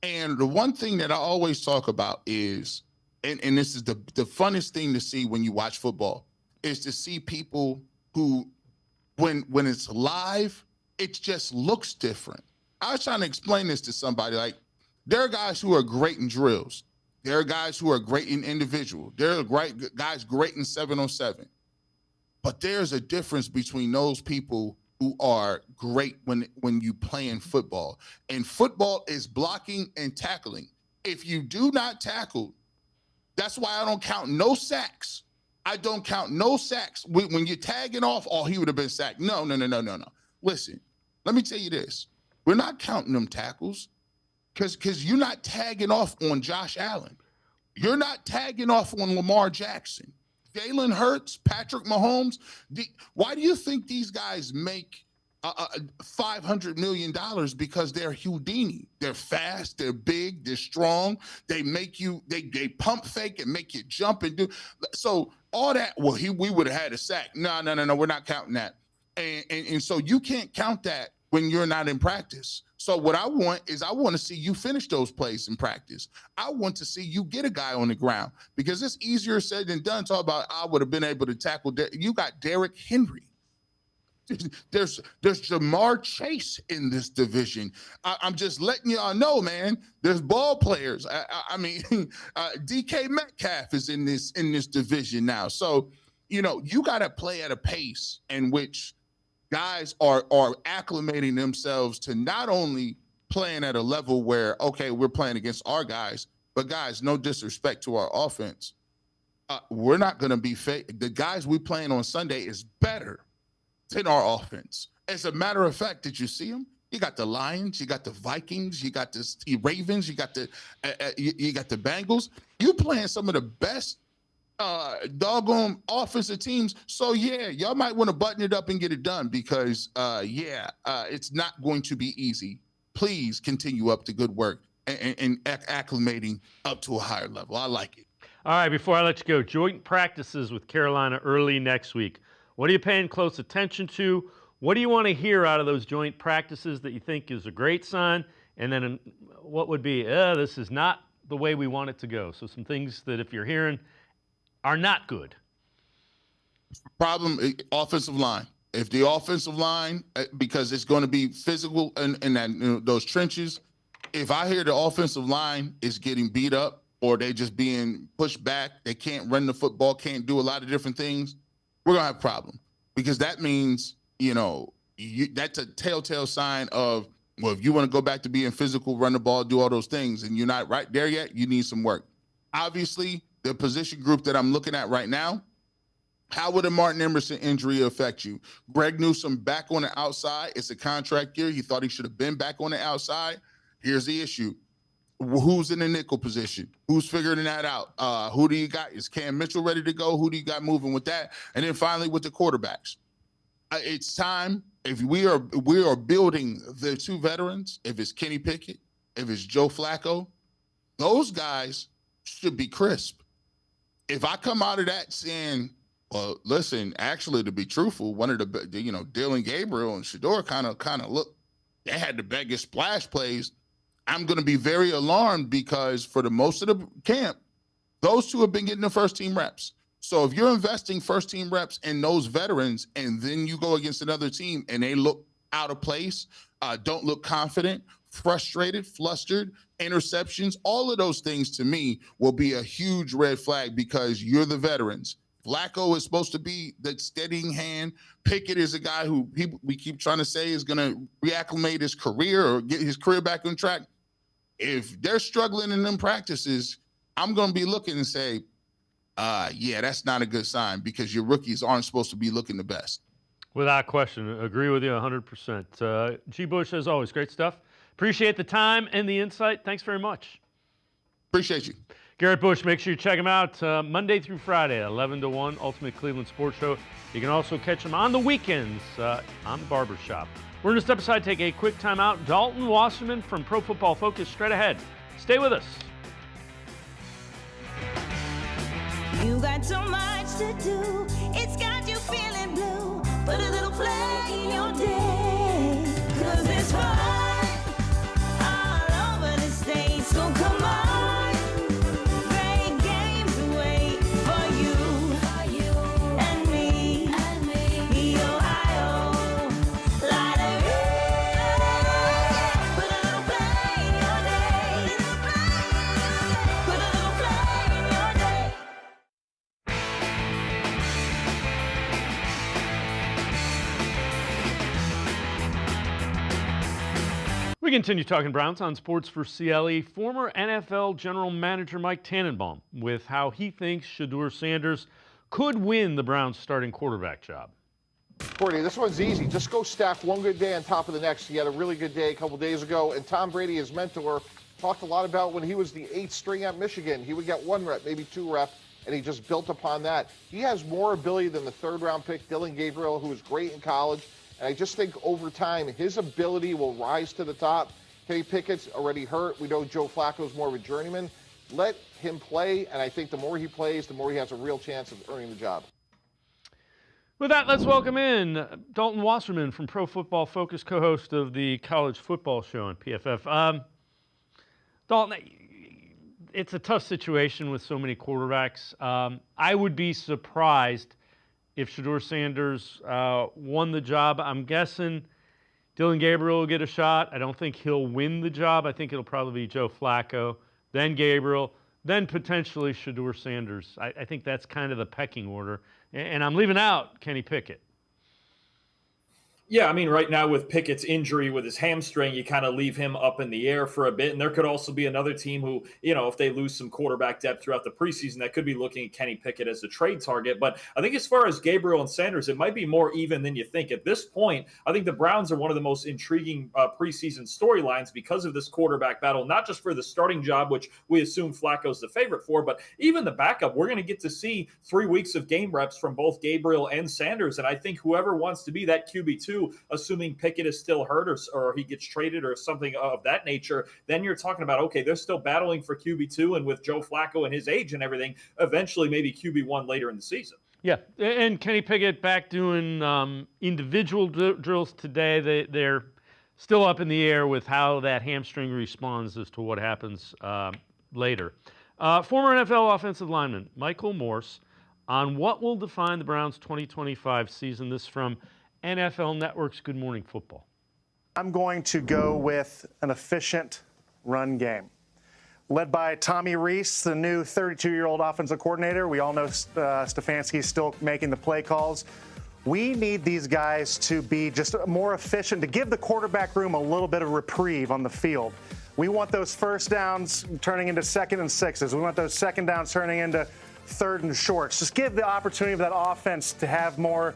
And the one thing that I always talk about is, and this is the funnest thing to see when you watch football, is to see people who, when it's live, it just looks different. I was trying to explain this to somebody. Like, there are guys who are great in drills. There are guys who are great in individual. There are guys great in 7-on-7. But there's a difference between those people who are great when you play in football. And football is blocking and tackling. If you do not tackle, that's why I don't count no sacks. I don't count no sacks. When you're tagging off, oh, he would have been sacked. No. Listen, let me tell you this. We're not counting them tackles because you're not tagging off on Josh Allen. You're not tagging off on Lamar Jackson. Jalen Hurts, Patrick Mahomes. Why do you think these guys make $500 million? Because they're Houdini. They're fast, they're big, they're strong. They make you, they pump fake and make you jump and do. So all that, well, we would have had a sack. No, we're not counting that. And so you can't count that when you're not in practice. So what I want is I want to see you finish those plays in practice. I want to see you get a guy on the ground because it's easier said than done. Talk about I would have been able to tackle. You got Derrick Henry. There's Jamar Chase in this division. I'm just letting y'all know, man. There's ball players. I mean, DK Metcalf is in this division now. So, you know, you got to play at a pace in which guys are acclimating themselves to not only playing at a level where, okay, we're playing against our guys, but guys, no disrespect to our offense. We're not going to be fake. The guys we playing on Sunday is better than our offense. As a matter of fact, did you see them? You got the Lions, you got the Vikings, you got the Ravens, you got the Bengals. You playing some of the best doggone offensive teams. So yeah, y'all might want to button it up and get it done because it's not going to be easy. Please continue up the good work and acclimating up to a higher level. I like it. All right, before I let you go, joint practices with Carolina early next week. What are you paying close attention to? What do you want to hear out of those joint practices that you think is a great sign? And then what would be, this is not the way we want it to go. So some things that if you're hearing are not good. Problem, offensive line. If the offensive line, because it's going to be physical in that those trenches, if I hear the offensive line is getting beat up or they just being pushed back, they can't run the football, can't do a lot of different things, we're going to have a problem. Because that means, that's a telltale sign of, well, if you want to go back to being physical, run the ball, do all those things, and you're not right there yet, you need some work. Obviously, the position group that I'm looking at right now, how would a Martin Emerson injury affect you? Greg Newsome back on the outside. It's a contract year. He thought he should have been back on the outside. Here's the issue. Who's in the nickel position? Who's figuring that out? Who do you got? Is Cam Mitchell ready to go? Who do you got moving with that? And then finally with the quarterbacks. It's time. If we are building the two veterans, if it's Kenny Pickett, if it's Joe Flacco, those guys should be crisp. If I come out of that saying, well, listen, actually, to be truthful, one of the Dylan Gabriel and Shedeur kind of look, they had the biggest splash plays. I'm going to be very alarmed because for the most of the camp, those two have been getting the first team reps. So if you're investing first team reps in those veterans and then you go against another team and they look out of place, don't look confident, frustrated, flustered, interceptions, all of those things to me will be a huge red flag because you're the veterans. Flacco is supposed to be the steadying hand. Pickett is a guy who we keep trying to say is going to reacclimate his career or get his career back on track. If they're struggling in them practices, I'm going to be looking and say, yeah, that's not a good sign because your rookies aren't supposed to be looking the best. Without question. Agree with you 100%. G. Bush, as always, great stuff. Appreciate the time and the insight. Thanks very much. Appreciate you. Garrett Bush, make sure you check him out Monday through Friday, 11 to 1, Ultimate Cleveland Sports Show. You can also catch him on the weekends on the Barbershop. We're going to step aside, take a quick time out. Dalton Wasserman from Pro Football Focus straight ahead. Stay with us. You got so much to do, it's got you feeling blue. Put a little play in your day, 'cause it's fun all over the state. So come on, great games wait for you and me. The Ohio Lottery. Put a little play in your day. Put a little play in your day. We continue talking Browns on Sports4CLE. Former NFL General Manager Mike Tannenbaum with how he thinks Shedeur Sanders could win the Browns' starting quarterback job. Courtney, this one's easy. Just go stack one good day on top of the next. He had a really good day a couple days ago, and Tom Brady, his mentor, talked a lot about when he was the 8th string at Michigan. He would get 1 rep, maybe 2 reps, and he just built upon that. He has more ability than the 3rd-round pick, Dylan Gabriel, who was great in college. And I just think over time, his ability will rise to the top. Kenny Pickett's already hurt. We know Joe Flacco's more of a journeyman. Let him play, and I think the more he plays, the more he has a real chance of earning the job. With that, let's welcome in Dalton Wasserman from Pro Football Focus, co-host of the College Football Show on PFF. Dalton, it's a tough situation with so many quarterbacks. I would be surprised if Shedeur Sanders won the job. I'm guessing Dylan Gabriel will get a shot. I don't think he'll win the job. I think it'll probably be Joe Flacco, then Gabriel, then potentially Shedeur Sanders. I think that's kind of the pecking order. And I'm leaving out Kenny Pickett. Yeah, I mean, right now with Pickett's injury with his hamstring, you kind of leave him up in the air for a bit. And there could also be another team who, if they lose some quarterback depth throughout the preseason, that could be looking at Kenny Pickett as a trade target. But I think as far as Gabriel and Sanders, it might be more even than you think. At this point, I think the Browns are one of the most intriguing preseason storylines because of this quarterback battle, not just for the starting job, which we assume Flacco's the favorite for, but even the backup. We're going to get to see 3 weeks of game reps from both Gabriel and Sanders. And I think whoever wants to be that QB2, assuming Pickett is still hurt or he gets traded or something of that nature, then you're talking about, okay, they're still battling for QB2, and with Joe Flacco and his age and everything, eventually maybe QB1 later in the season. Yeah, and Kenny Pickett back doing individual drills today. They're still up in the air with how that hamstring responds as to what happens later. Former NFL offensive lineman Michael Morse on what will define the Browns' 2025 season. This from NFL Network's Good Morning Football. I'm going to go with an efficient run game. Led by Tommy Rees, the new 32-year-old offensive coordinator. We all know Stefanski's still making the play calls. We need these guys to be just more efficient, to give the quarterback room a little bit of reprieve on the field. We want those first downs turning into 2nd and 6s. We want those second downs turning into 3rd and shorts. Just give the opportunity for that offense to have more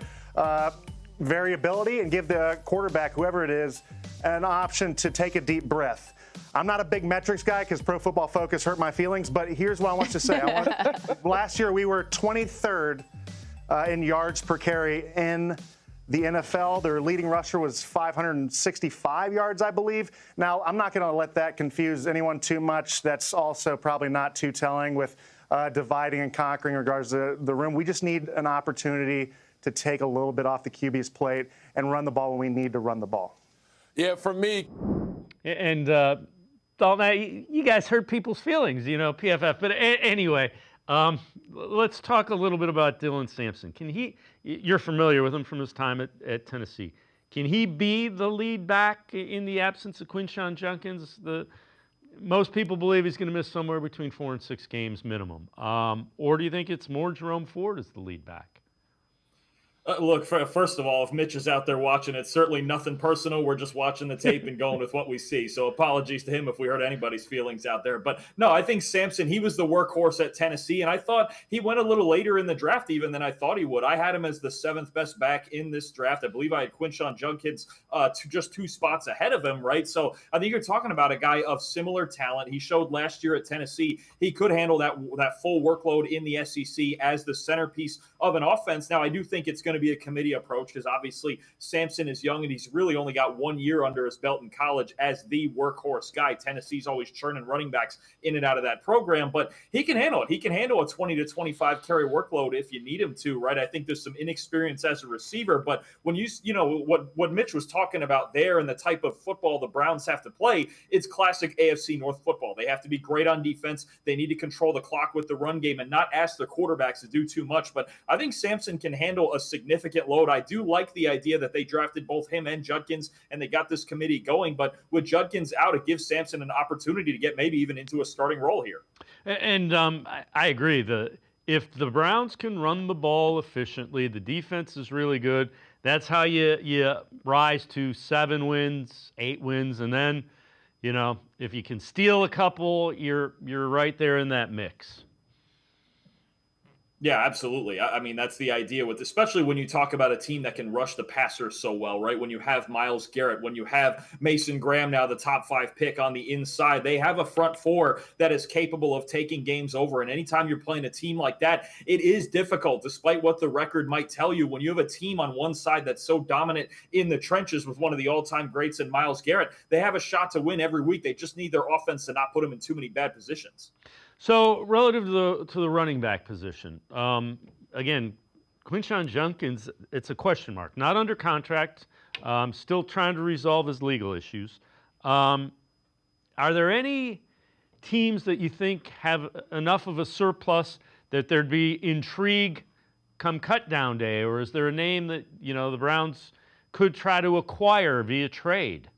variability and give the quarterback, whoever it is, an option to take a deep breath. I'm not a big metrics guy because Pro Football Focus hurt my feelings, but here's what I want to say. Last year we were 23rd in yards per carry in the NFL. Their leading rusher was 565 yards, I believe. Now, I'm not going to let that confuse anyone too much. That's also probably not too telling with dividing and conquering in regards to the room. We just need an opportunity to take a little bit off the QB's plate and run the ball when we need to run the ball. Yeah, for me. And Dalton, you guys hurt people's feelings, PFF. But anyway, let's talk a little bit about Dylan Sampson. You're familiar with him from his time at Tennessee. Can he be the lead back in the absence of Quinshon Judkins? Most people believe he's going to miss somewhere between 4 and 6 games minimum. Or do you think it's more Jerome Ford as the lead back? Look, first of all, if Mitch is out there watching, it's certainly nothing personal. We're just watching the tape and going with what we see. So apologies to him if we hurt anybody's feelings out there. But no, I think Sampson, he was the workhorse at Tennessee, and I thought he went a little later in the draft even than I thought he would. I had him as the 7th best back in this draft. I believe I had Quinshon Judkins just 2 spots ahead of him, right? So I think you're talking about a guy of similar talent. He showed last year at Tennessee he could handle that full workload in the SEC as the centerpiece of an offense. Now, I do think it's going to be a committee approach because obviously Sampson is young and he's really only got 1 year under his belt in college as the workhorse guy. Tennessee's always churning running backs in and out of that program, but he can handle it. He can handle a 20 to 25 carry workload if you need him to, right? I think there's some inexperience as a receiver, but when you know what Mitch was talking about there and the type of football the Browns have to play, it's classic AFC North football. They have to be great on defense. They need to control the clock with the run game and not ask their quarterbacks to do too much, but I think Sampson can handle a significant load. I do like the idea that they drafted both him and Judkins and they got this committee going, but with Judkins out, it gives Sampson an opportunity to get maybe even into a starting role here. And I agree. If the Browns can run the ball efficiently, the defense is really good. That's how you rise to 7 wins, 8 wins, and then, if you can steal a couple, you're right there in that mix. Yeah, absolutely. I mean, that's the idea with, especially when you talk about a team that can rush the passer so well, right? When you have Myles Garrett, when you have Mason Graham, now the top 5 pick on the inside, they have a front 4 that is capable of taking games over. And anytime you're playing a team like that, it is difficult, despite what the record might tell you. When you have a team on one side that's so dominant in the trenches with one of the all-time greats in Myles Garrett, they have a shot to win every week. They just need their offense to not put them in too many bad positions. So relative to the running back position, again, Quinshon Judkins, it's a question mark. Not under contract, still trying to resolve his legal issues. Are there any teams that you think have enough of a surplus that there'd be intrigue come cut down day, or is there a name that the Browns could try to acquire via trade?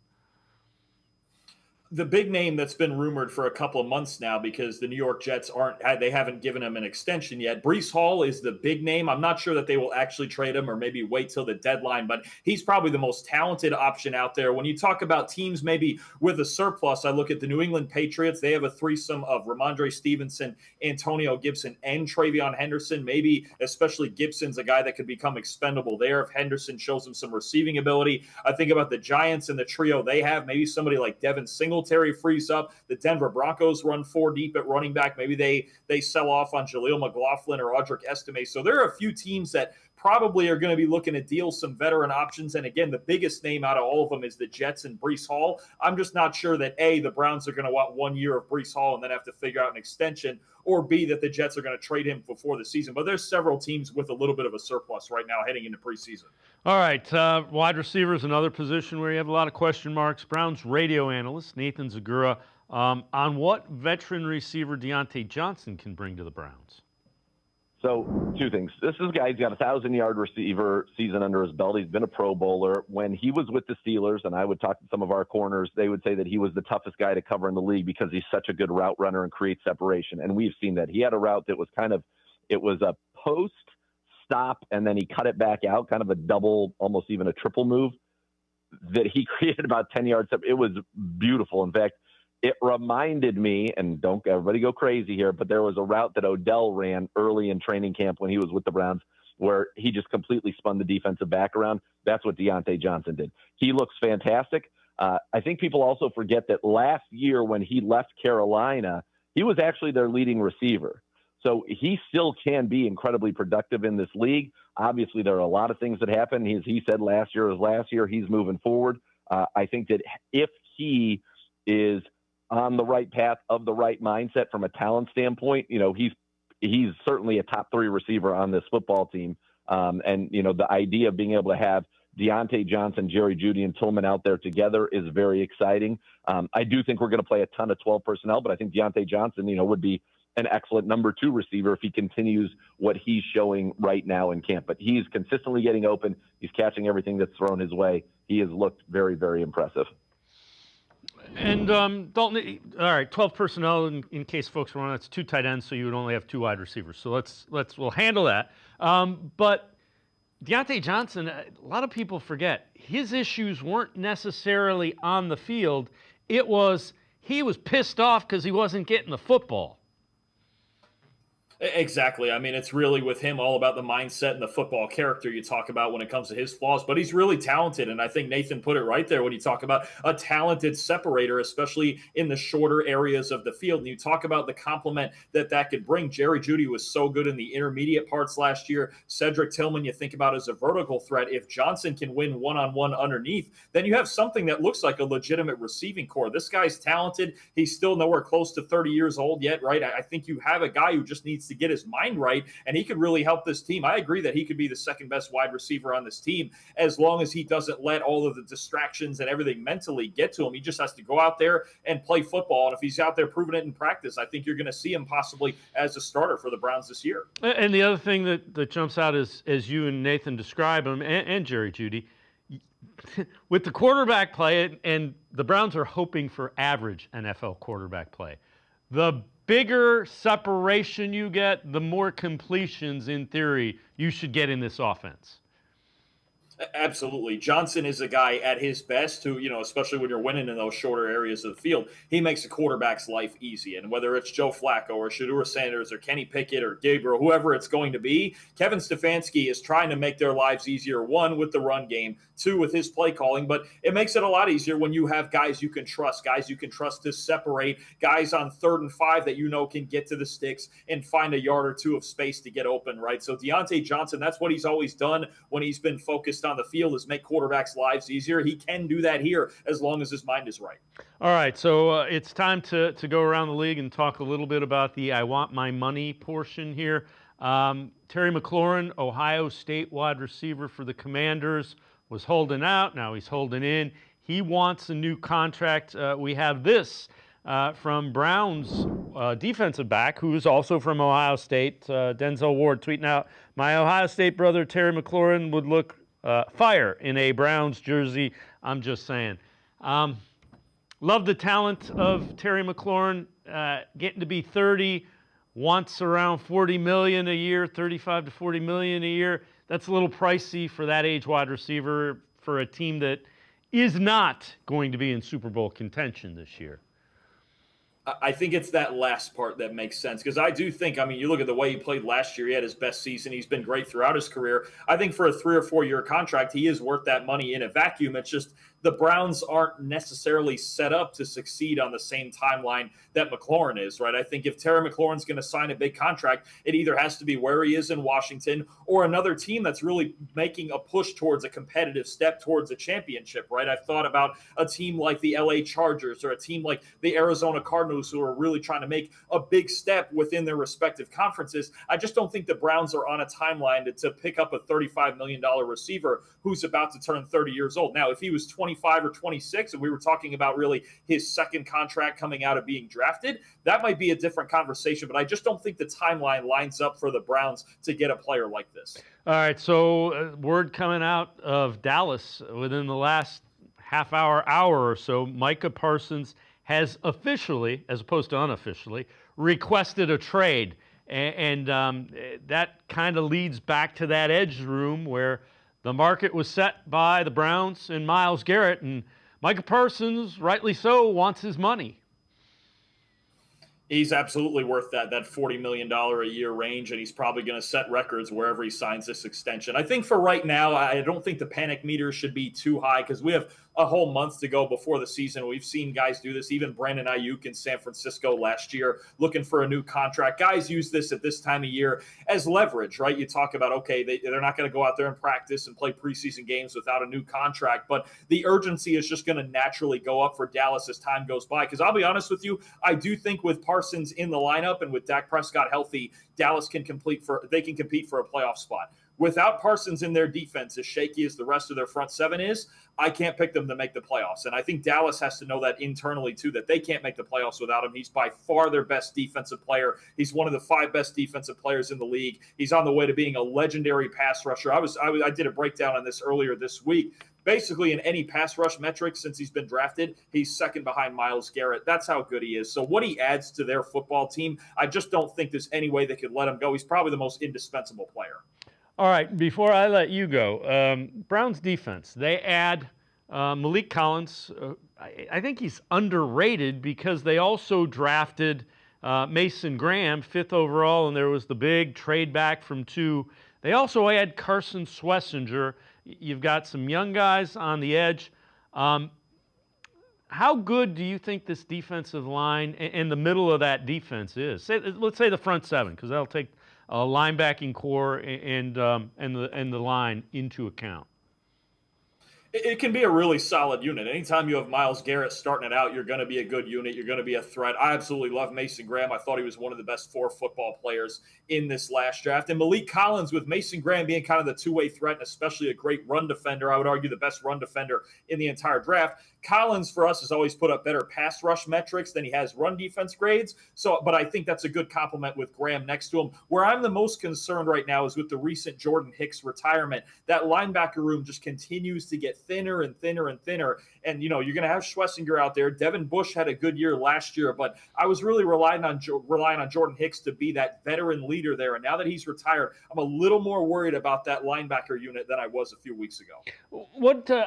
The big name that's been rumored for a couple of months now because the New York Jets haven't given him an extension yet. Breece Hall is the big name. I'm not sure that they will actually trade him or maybe wait till the deadline, but he's probably the most talented option out there. When you talk about teams maybe with a surplus, I look at the New England Patriots. They have a threesome of Ramondre Stevenson, Antonio Gibson, and Travion Henderson. Maybe especially Gibson's a guy that could become expendable there if Henderson shows him some receiving ability. I think about the Giants and the trio they have. Maybe somebody like Devin Singletary frees up. The Denver Broncos run 4 deep at running back. Maybe they sell off on Jaleel McLaughlin or Audric Estime. So there are a few teams that probably are going to be looking to deal some veteran options. And again, the biggest name out of all of them is the Jets and Breece Hall. I'm just not sure that A, the Browns are going to want 1 year of Breece Hall and then have to figure out an extension, or B, that the Jets are going to trade him before the season. But there's several teams with a little bit of a surplus right now heading into preseason. All right, wide receiver is another position where you have a lot of question marks. Browns radio analyst Nathan Zagura on what veteran receiver Deontay Johnson can bring to the Browns. So two things. This is a guy, he's got a 1,000-yard receiver season under his belt. He's been a Pro Bowler. When he was with the Steelers, and I would talk to some of our corners, they would say that he was the toughest guy to cover in the league because he's such a good route runner and creates separation. And we've seen that. He had a route that was it was a post stop, and then he cut it back out, kind of a double, almost even a triple move that he created about 10 yards. It was beautiful. In fact, it reminded me, and don't everybody go crazy here, but there was a route that Odell ran early in training camp when he was with the Browns where he just completely spun the defensive back around. That's what Deontay Johnson did. He looks fantastic. I think people also forget that last year when he left Carolina, he was actually their leading receiver. So he still can be incredibly productive in this league. Obviously, there are a lot of things that happen. He said last year was last year. He's moving forward. I think that if he is on the right path of the right mindset from a talent standpoint, he's certainly a top 3 receiver on this football team. And the idea of being able to have Deontay Johnson, Jerry Jeudy, and Tillman out there together is very exciting. I do think we're going to play a ton of 12 personnel, but I think Deontay Johnson, would be an excellent number 2 receiver if he continues what he's showing right now in camp. But he's consistently getting open. He's catching everything that's thrown his way. He has looked very, very impressive. And Dalton, all right, 12 personnel in case folks were on. That's 2 tight ends, so you would only have 2 wide receivers. So we'll handle that. But Deontay Johnson, a lot of people forget his issues weren't necessarily on the field. It was he was pissed off because he wasn't getting the football. Exactly. I mean, it's really with him all about the mindset and the football character you talk about when it comes to his flaws, but he's really talented. And I think Nathan put it right there when you talk about a talented separator, especially in the shorter areas of the field. And you talk about the compliment that could bring. Jerry Jeudy was so good in the intermediate parts last year. Cedric Tillman, you think about as a vertical threat. If Johnson can win one-on-one underneath, then you have something that looks like a legitimate receiving core. This guy's talented. He's still nowhere close to 30 years old yet, right? I think you have a guy who just needs to get his mind right, and he could really help this team. I agree that he could be the second best wide receiver on this team as long as he doesn't let all of the distractions and everything mentally get to him. He just has to go out there and play football, and if he's out there proving it in practice, I think you're going to see him possibly as a starter for the Browns this year. And the other thing that jumps out is, as you and Nathan describe him, and Jerry Jeudy, with the quarterback play, and the Browns are hoping for average NFL quarterback play. The bigger separation you get, the more completions, in theory, you should get in this offense. Absolutely. Johnson is a guy at his best who, especially when you're winning in those shorter areas of the field, he makes a quarterback's life easy. And whether it's Joe Flacco or Shedeur Sanders or Kenny Pickett or Gabriel, whoever it's going to be, Kevin Stefanski is trying to make their lives easier, 1, with the run game, 2, with his play calling. But it makes it a lot easier when you have guys you can trust to separate, guys on 3rd and 5 that can get to the sticks and find a yard or 2 of space to get open, right? So Deontay Johnson, that's what he's always done when he's been focused on the field, is make quarterbacks' lives easier. He can do that here as long as his mind is right. All right, so it's time to go around the league and talk a little bit about the I want my money portion here. Terry McLaurin, Ohio State wide receiver for the Commanders, was holding out. Now he's holding in. He wants a new contract. We have this from Browns defensive back, who is also from Ohio State, Denzel Ward, tweeting out, "My Ohio State brother Terry McLaurin would look fire in a Browns jersey." I'm just saying. Love the talent of Terry McLaurin, getting to be 30, wants around $40 million a year, $35 to $40 million a year. That's a little pricey for that age wide receiver for a team that is not going to be in Super Bowl contention this year. I think it's that last part that makes sense, because I do think, you look at the way he played last year, he had his best season. He's been great throughout his career. I think for a 3 or 4 year contract, he is worth that money in a vacuum. It's just the Browns aren't necessarily set up to succeed on the same timeline that McLaurin is, right? I think if Terry McLaurin's going to sign a big contract, it either has to be where he is in Washington or another team that's really making a push towards a competitive step towards a championship, right? I've thought about a team like the LA Chargers or a team like the Arizona Cardinals who are really trying to make a big step within their respective conferences. I just don't think the Browns are on a timeline to pick up a $35 million receiver who's about to turn 30 years old. Now, if he was 20 25 or 26, and we were talking about really his second contract coming out of being drafted, that might be a different conversation. But I just don't think the timeline lines up for the Browns to get a player like this. All right, so word coming out of Dallas within the last half hour or so, Micah Parsons has officially, as opposed to unofficially, requested a trade. And that kind of leads back to that edge room where the market was set by the Browns and Myles Garrett. And Micah Parsons, rightly so, wants his money. He's absolutely worth that $40 million a year range, and he's probably going to set records wherever he signs this extension. I think for right now, I don't think the panic meter should be too high because we have a whole month to go before the season. We've seen guys do this, even Brandon Ayuk in San Francisco last year, looking for a new contract. Guys use this at this time of year as leverage, right? You talk about, okay, they're not going to go out there and practice and play preseason games without a new contract, but the urgency is just going to naturally go up for Dallas as time goes by. Because I'll be honest with you, I do think with Parsons in the lineup and with Dak Prescott healthy, Dallas can compete for a playoff spot. Without Parsons in their defense, as shaky as the rest of their front seven is, I can't pick them to make the playoffs. And I think Dallas has to know that internally, too, that they can't make the playoffs without him. He's by far their best defensive player. He's one of the 5 best defensive players in the league. He's on the way to being a legendary pass rusher. I did a breakdown on this earlier this week. Basically, in any pass rush metric since he's been drafted, he's second behind Myles Garrett. That's how good he is. So what he adds to their football team, I just don't think there's any way they could let him go. He's probably the most indispensable player. All right, before I let you go, Browns defense, they add Malik Collins. I think he's underrated because they also drafted Mason Graham, 5th overall, and there was the big trade back from 2. They also add Carson Schlesinger. You've got some young guys on the edge. How good do you think this defensive line and the middle of that defense is? Let's say the front 7, because that'll take a linebacking core and the line into account. It can be a really solid unit. Anytime you have Myles Garrett starting it out, you're going to be a good unit. You're going to be a threat. I absolutely love Mason Graham. I thought he was one of the best 4 football players in this last draft. And Malik Collins, with Mason Graham being kind of the two-way threat and especially a great run defender, I would argue the best run defender in the entire draft. Collins, for us, has always put up better pass rush metrics than he has run defense grades. But I think that's a good compliment with Graham next to him. Where I'm the most concerned right now is with the recent Jordan Hicks retirement. That linebacker room just continues to get thinner and thinner and thinner. And, you're going to have Schlesinger out there. Devin Bush had a good year last year, but I was really relying on Jordan Hicks to be that veteran leader there. And now that he's retired, I'm a little more worried about that linebacker unit than I was a few weeks ago.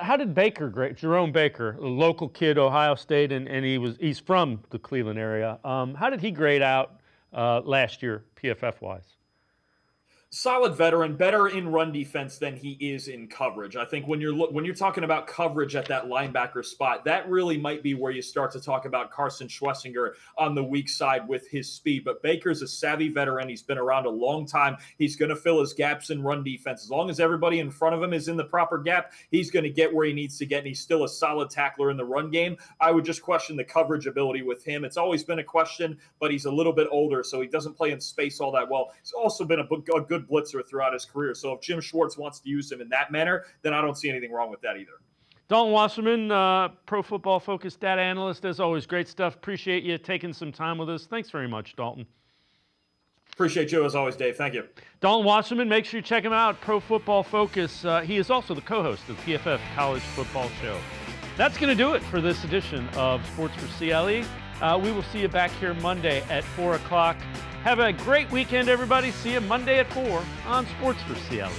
How did Jerome Baker, a local kid, Ohio State, and he's from the Cleveland area, how did he grade out last year, PFF-wise? Solid veteran, better in run defense than he is in coverage. I think when you're talking about coverage at that linebacker spot, that really might be where you start to talk about Carson Schlesinger on the weak side with his speed. But Baker's a savvy veteran. He's been around a long time. He's going to fill his gaps in run defense. As long as everybody in front of him is in the proper gap, he's going to get where he needs to get, and he's still a solid tackler in the run game. I would just question the coverage ability with him. It's always been a question, but he's a little bit older, so he doesn't play in space all that well. He's also been a good blitzer throughout his career. So if Jim Schwartz wants to use him in that manner, then I don't see anything wrong with that either. Dalton Wasserman, Pro Football Focus data analyst, as always, great stuff. Appreciate you taking some time with us. Thanks very much, Dalton. Appreciate you as always, Dave. Thank you. Dalton Wasserman, make sure you check him out, Pro Football Focus. He is also the co-host of the PFF College Football Show. That's going to do it for this edition of Sports4CLE. We will see you back here Monday at 4 o'clock. Have a great weekend, everybody. See you Monday at 4 on Sports4CLE.